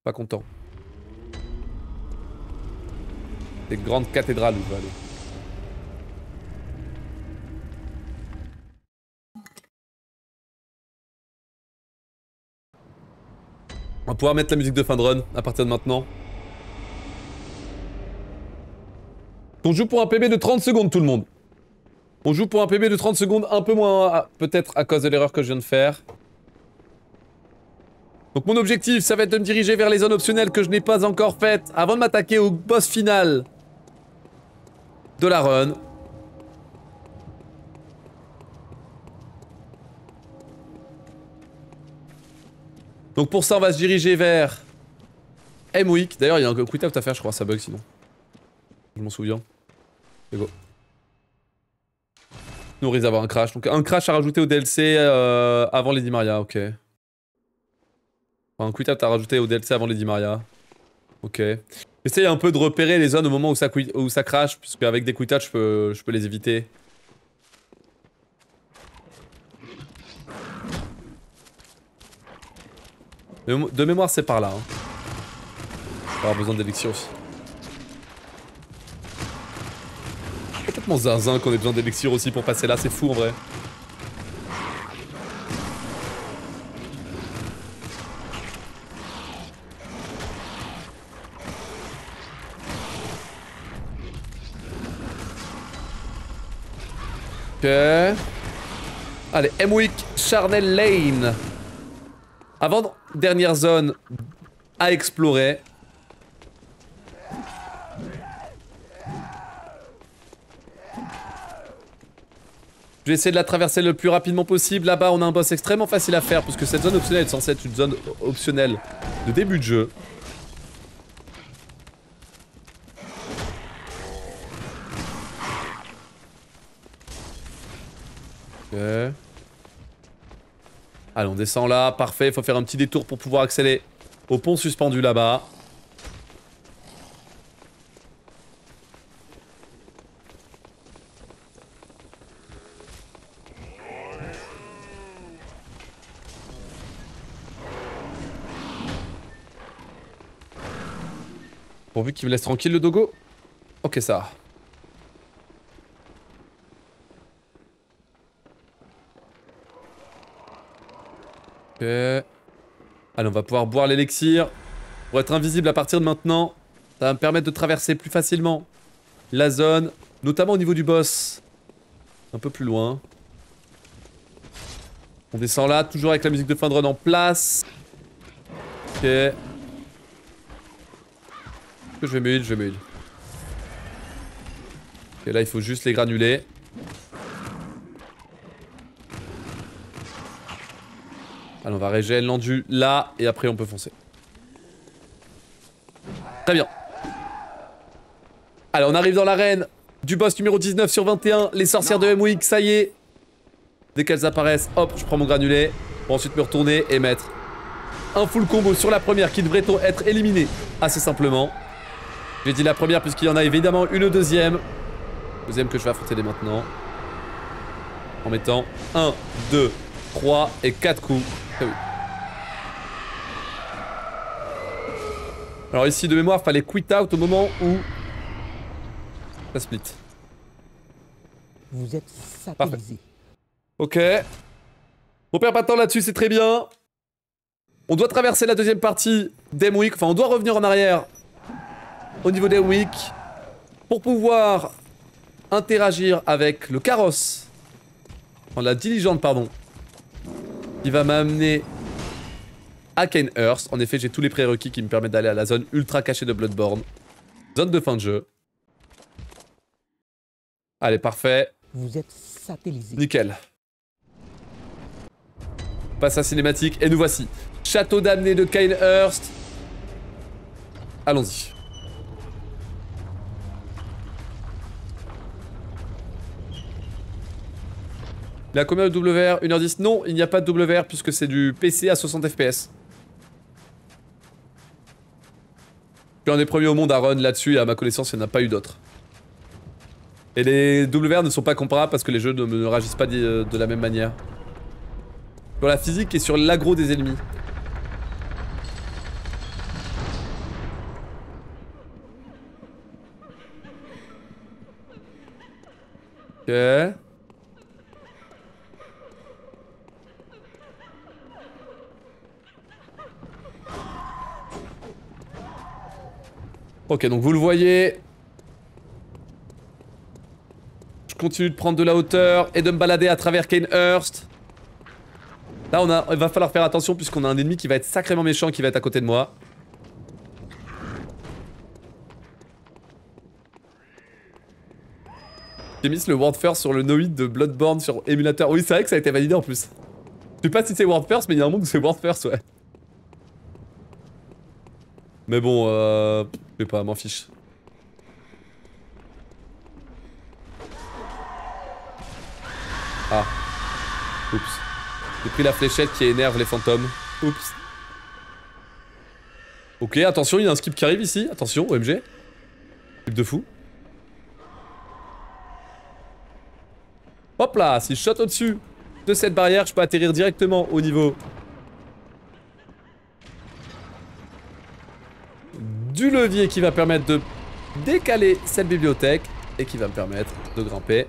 Pas content. Des grandes cathédrales où je vais aller. On va pouvoir mettre la musique de fin de run à partir de maintenant. On joue pour un PB de 30 secondes tout le monde. On joue pour un PB de 30 secondes, un peu moins peut-être à cause de l'erreur que je viens de faire. Donc mon objectif, ça va être de me diriger vers les zones optionnelles que je n'ai pas encore faites avant de m'attaquer au boss final de la run. Donc pour ça, on va se diriger vers M-Week. D'ailleurs, il y a un quick out à faire, je crois, ça bug sinon. Je m'en souviens. C'est go. Nous risque d'avoir un crash. Donc un crash à rajouter au DLC avant Lady Maria, ok. Enfin, un quick out à rajouter au DLC avant Lady Maria. Ok. Essaye un peu de repérer les zones au moment où ça crash, puisque avec des quick out, je peux les éviter. De mémoire, c'est par là. Hein. On va avoir besoin d'élixir aussi. Complètement zinzin qu'on ait besoin d'élixir aussi pour passer là, c'est fou en vrai. Ok. Allez, M-Week, Charnel Lane. Avant dernière zone à explorer. Je vais essayer de la traverser le plus rapidement possible. Là-bas, on a un boss extrêmement facile à faire puisque cette zone optionnelle est censée être une zone optionnelle de début de jeu. Ok. Allez, on descend là, parfait, il faut faire un petit détour pour pouvoir accéder au pont suspendu là-bas. Pourvu qu'il me laisse tranquille le dogo. Ok, ça. Ok. Allez, on va pouvoir boire l'élixir. Pour être invisible à partir de maintenant, ça va me permettre de traverser plus facilement la zone, notamment au niveau du boss. Un peu plus loin. On descend là, toujours avec la musique de fin de run en place. Ok. Je vais me heal, je vais me heal. Ok, là il faut juste les granuler. Allez, on va régénérer l'endu là, et après on peut foncer. Très bien. Allez, on arrive dans l'arène du boss numéro 19 sur 21, les sorcières de M-Week, ça y est. Dès qu'elles apparaissent, hop, je prends mon granulé, pour ensuite me retourner et mettre un full combo sur la première qui devrait être éliminée assez simplement. J'ai dit la première puisqu'il y en a évidemment une deuxième. Deuxième que je vais affronter dès maintenant. En mettant 1, 2, 3 et 4 coups. Ah oui. Alors ici de mémoire, fallait quit out au moment où ça split. Vous êtes satellisé. Ok. On perd pas de temps là-dessus, c'est très bien. On doit traverser la deuxième partie d'M-Week. Enfin, on doit revenir en arrière au niveau d'M-Week pour pouvoir interagir avec le carrosse. Enfin, la diligente, pardon. Qui va m'amener à Cainhurst. En effet, j'ai tous les prérequis qui me permettent d'aller à la zone ultra cachée de Bloodborne. Zone de fin de jeu. Allez, parfait. Vous êtes satellisé. Nickel. Passe à cinématique et nous voici. Château damné de Cainhurst. Allons-y. Il a combien de WR? 1h10? Non, il n'y a pas de WR puisque c'est du PC à 60 FPS. Je suis un des premiers au monde à run là-dessus et à ma connaissance, il n'y en a pas eu d'autres. Et les WR ne sont pas comparables parce que les jeux ne réagissent pas de la même manière. Sur la physique et sur l'aggro des ennemis. Ok. Ok, donc vous le voyez. Je continue de prendre de la hauteur et de me balader à travers Cainhurst. Là, il va falloir faire attention puisqu'on a un ennemi qui va être sacrément méchant qui va être à côté de moi. J'ai mis le World First sur le No-Hit de Bloodborne sur émulateur. Oui, c'est vrai que ça a été validé en plus. Je sais pas si c'est World First, mais il y a un monde où c'est World First, ouais. Mais bon, je sais pas, m'en fiche. Ah. Oups. J'ai pris la fléchette qui énerve les fantômes. Oups. Ok, attention, il y a un skip qui arrive ici. Attention, OMG. Skip de fou. Hop là, si je shot au-dessus de cette barrière, je peux atterrir directement au niveau du levier qui va permettre de décaler cette bibliothèque et qui va me permettre de grimper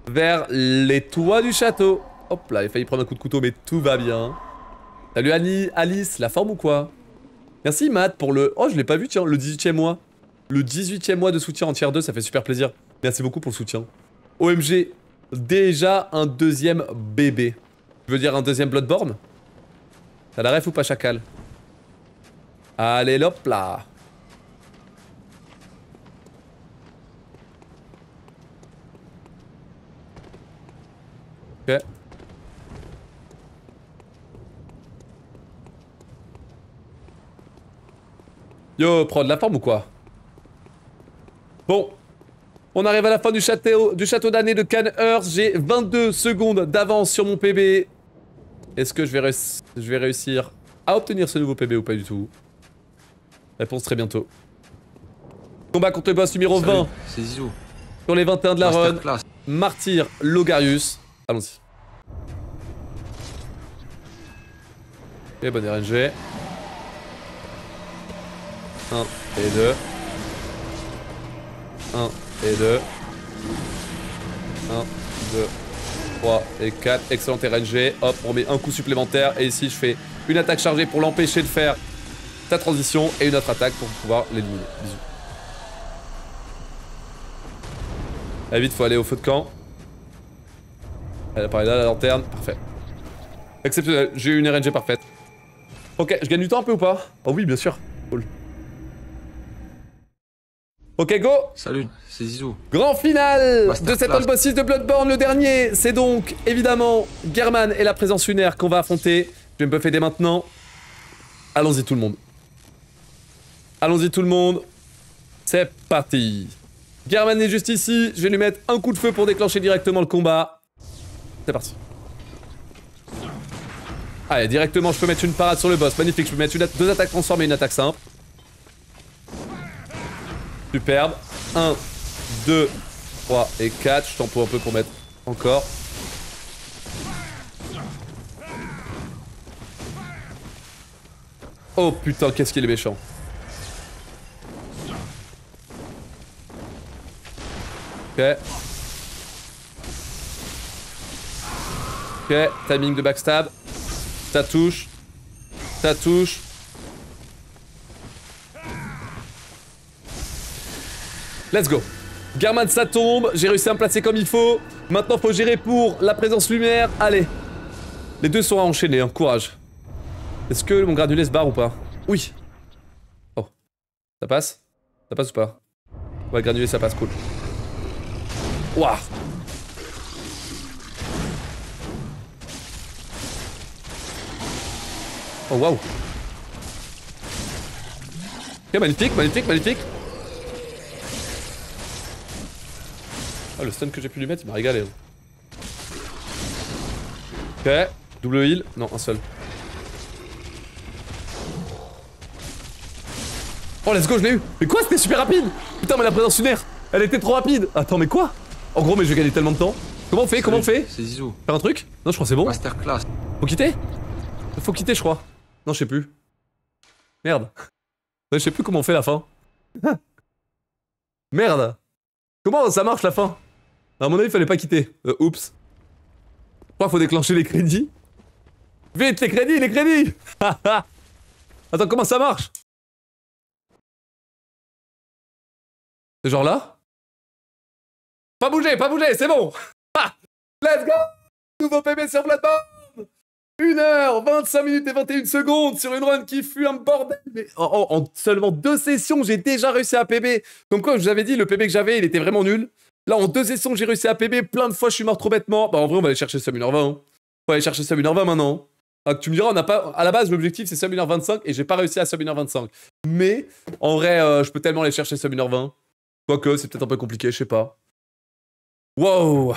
vers les toits du château. Hop là, il a failli prendre un coup de couteau, mais tout va bien. Salut Alice, la forme ou quoi? Merci Matt pour le... Oh, je l'ai pas vu, tiens, le 18e mois. Le 18e mois de soutien en tier 2, ça fait super plaisir. Merci beaucoup pour le soutien. OMG, déjà un deuxième bébé. Tu veux dire un deuxième Bloodborne? T'as la ref ou pas, chacal? Allez, hop là. Ok. Yo, prends de la forme ou quoi? Bon. On arrive à la fin du château d'année de Cainhurst. J'ai 22 secondes d'avance sur mon PB. Est-ce que je vais réussir à obtenir ce nouveau PB ou pas du tout? Réponse très bientôt. Combat contre le boss numéro 20. C'est Zizou. Sur les 21 de la run. Masterclass. Martyr Logarius. Allons-y. Et bonne RNG. 1 et 2. 1 et 2. 1, 2, 3 et 4. Excellente RNG. Hop, on met un coup supplémentaire. Et ici, je fais une attaque chargée pour l'empêcher de faire sa transition. Et une autre attaque pour pouvoir l'éliminer. Bisous. Allez, vite, faut aller au feu de camp. Elle apparaît là, la lanterne. Parfait. Exceptionnel. J'ai eu une RNG parfaite. Ok, je gagne du temps un peu ou pas? Oh oui, bien sûr. Cool. Ok, go! Salut, c'est Zizou. Grand final Masterclass. de cet All Boss 6 de Bloodborne, le dernier. C'est donc, évidemment, Gehrman et la présence lunaire qu'on va affronter. Je vais me buffer dès maintenant. Allons-y tout le monde. Allons-y tout le monde. C'est parti. Gehrman est juste ici. Je vais lui mettre un coup de feu pour déclencher directement le combat. C'est parti. Allez, directement, je peux mettre une parade sur le boss. Magnifique, je peux mettre deux attaques transformées et une attaque simple. Superbe. 1, 2, 3 et 4. Je tempo un peu pour mettre encore. Oh putain, qu'est-ce qu'il est méchant. Ok. Ok, timing de backstab. Ça touche. Ça touche. Let's go. Gehrman, ça tombe. J'ai réussi à me placer comme il faut. Maintenant, faut gérer pour la présence lumière. Allez. Les deux sont à enchaîner, hein. Courage. Est-ce que mon granulé se barre ou pas? Oui. Oh. Ça passe? Ça passe ou pas? Ouais, granulé, ça passe. Cool. Waouh. Oh, waouh. Ok, magnifique, magnifique, magnifique. Ah, le stun que j'ai pu lui mettre, il m'a régalé. Ok, double heal. Non, un seul. Oh, let's go, je l'ai eu. Mais quoi, c'était super rapide. Putain, mais la présence lunaire, elle était trop rapide. Attends, mais quoi? En gros, mais je vais gagner tellement de temps. Comment on fait? Comment on fait? C'est Zizou. Faire un truc? Non, je crois que c'est bon. Masterclass. Faut quitter? Faut quitter, je crois. Non, je sais plus. Merde. Je sais plus comment on fait la fin. Merde. Comment ça marche la fin? À mon avis, il fallait pas quitter. Oups. Je crois qu'il faut déclencher les crédits. Vite, les crédits, les crédits. Attends, comment ça marche? C'est genre là? Pas bouger, c'est bon. Let's go. Nouveau PB sur plateforme. 1h, 25 minutes et 21 secondes sur une run qui fut un bordel. Mais en seulement 2 sessions, j'ai déjà réussi à PB. Comme quoi, je vous avais dit, le PB que j'avais, il était vraiment nul. Là, en 2 sessions, j'ai réussi à PB. Plein de fois, je suis mort trop bêtement. Bah, en vrai, on va aller chercher Sum 1h20. Hein. On va aller chercher Sum 1h20 maintenant. Ah, tu me diras, on n'a pas... à la base, l'objectif, c'est Sum 1h25 et j'ai pas réussi à Sum 1h25. Mais, en vrai, je peux tellement aller chercher Sum 1h20. Quoique, c'est peut-être un peu compliqué, je sais pas. Wow,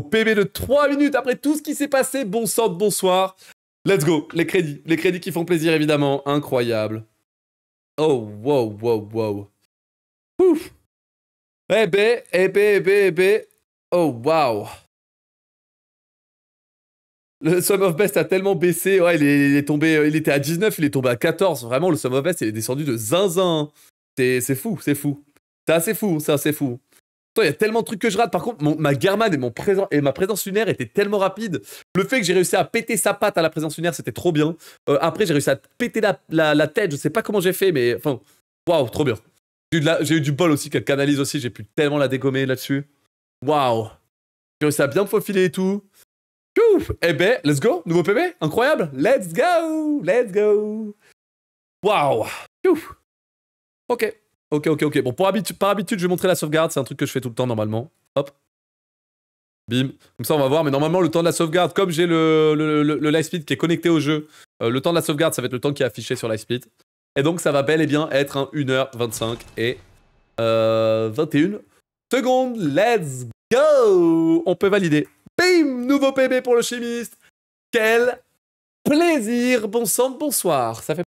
PB de 3 minutes après tout ce qui s'est passé. Bon sang de bonsoir. Let's go, les crédits qui font plaisir évidemment. Incroyable. Oh, wow. Ouf. Eh ben. Oh, wow. Le Sum of Best a tellement baissé. Ouais, il est tombé. Il était à 19, il est tombé à 14. Vraiment, le Sum of Best, il est descendu de zinzin. C'est fou. C'est assez fou. Il y a tellement de trucs que je rate. Par contre, ma German et ma présence lunaire étaient tellement rapides. Le fait que j'ai réussi à péter sa patte à la présence lunaire, c'était trop bien. Après, j'ai réussi à péter la tête. Je sais pas comment j'ai fait, mais enfin, waouh, trop bien. J'ai eu du bol aussi qu'elle canalise aussi. J'ai pu tellement la dégommer là-dessus. Waouh. J'ai réussi à bien me faufiler et tout. Ouf. Eh ben, let's go. Nouveau PB. Incroyable. Let's go. Waouh. Ouf. Ok. Bon, par habitude, je vais montrer la sauvegarde. C'est un truc que je fais tout le temps, normalement. Hop. Bim. Comme ça, on va voir. Mais normalement, le temps de la sauvegarde, comme j'ai le Lightspeed qui est connecté au jeu, le temps de la sauvegarde, ça va être le temps qui est affiché sur Lightspeed. Et donc, ça va bel et bien être un 1h25 et 21 secondes. Let's go. On peut valider. Bim. Nouveau PB pour le chimiste. Quel plaisir. Bon sang, bonsoir. Ça fait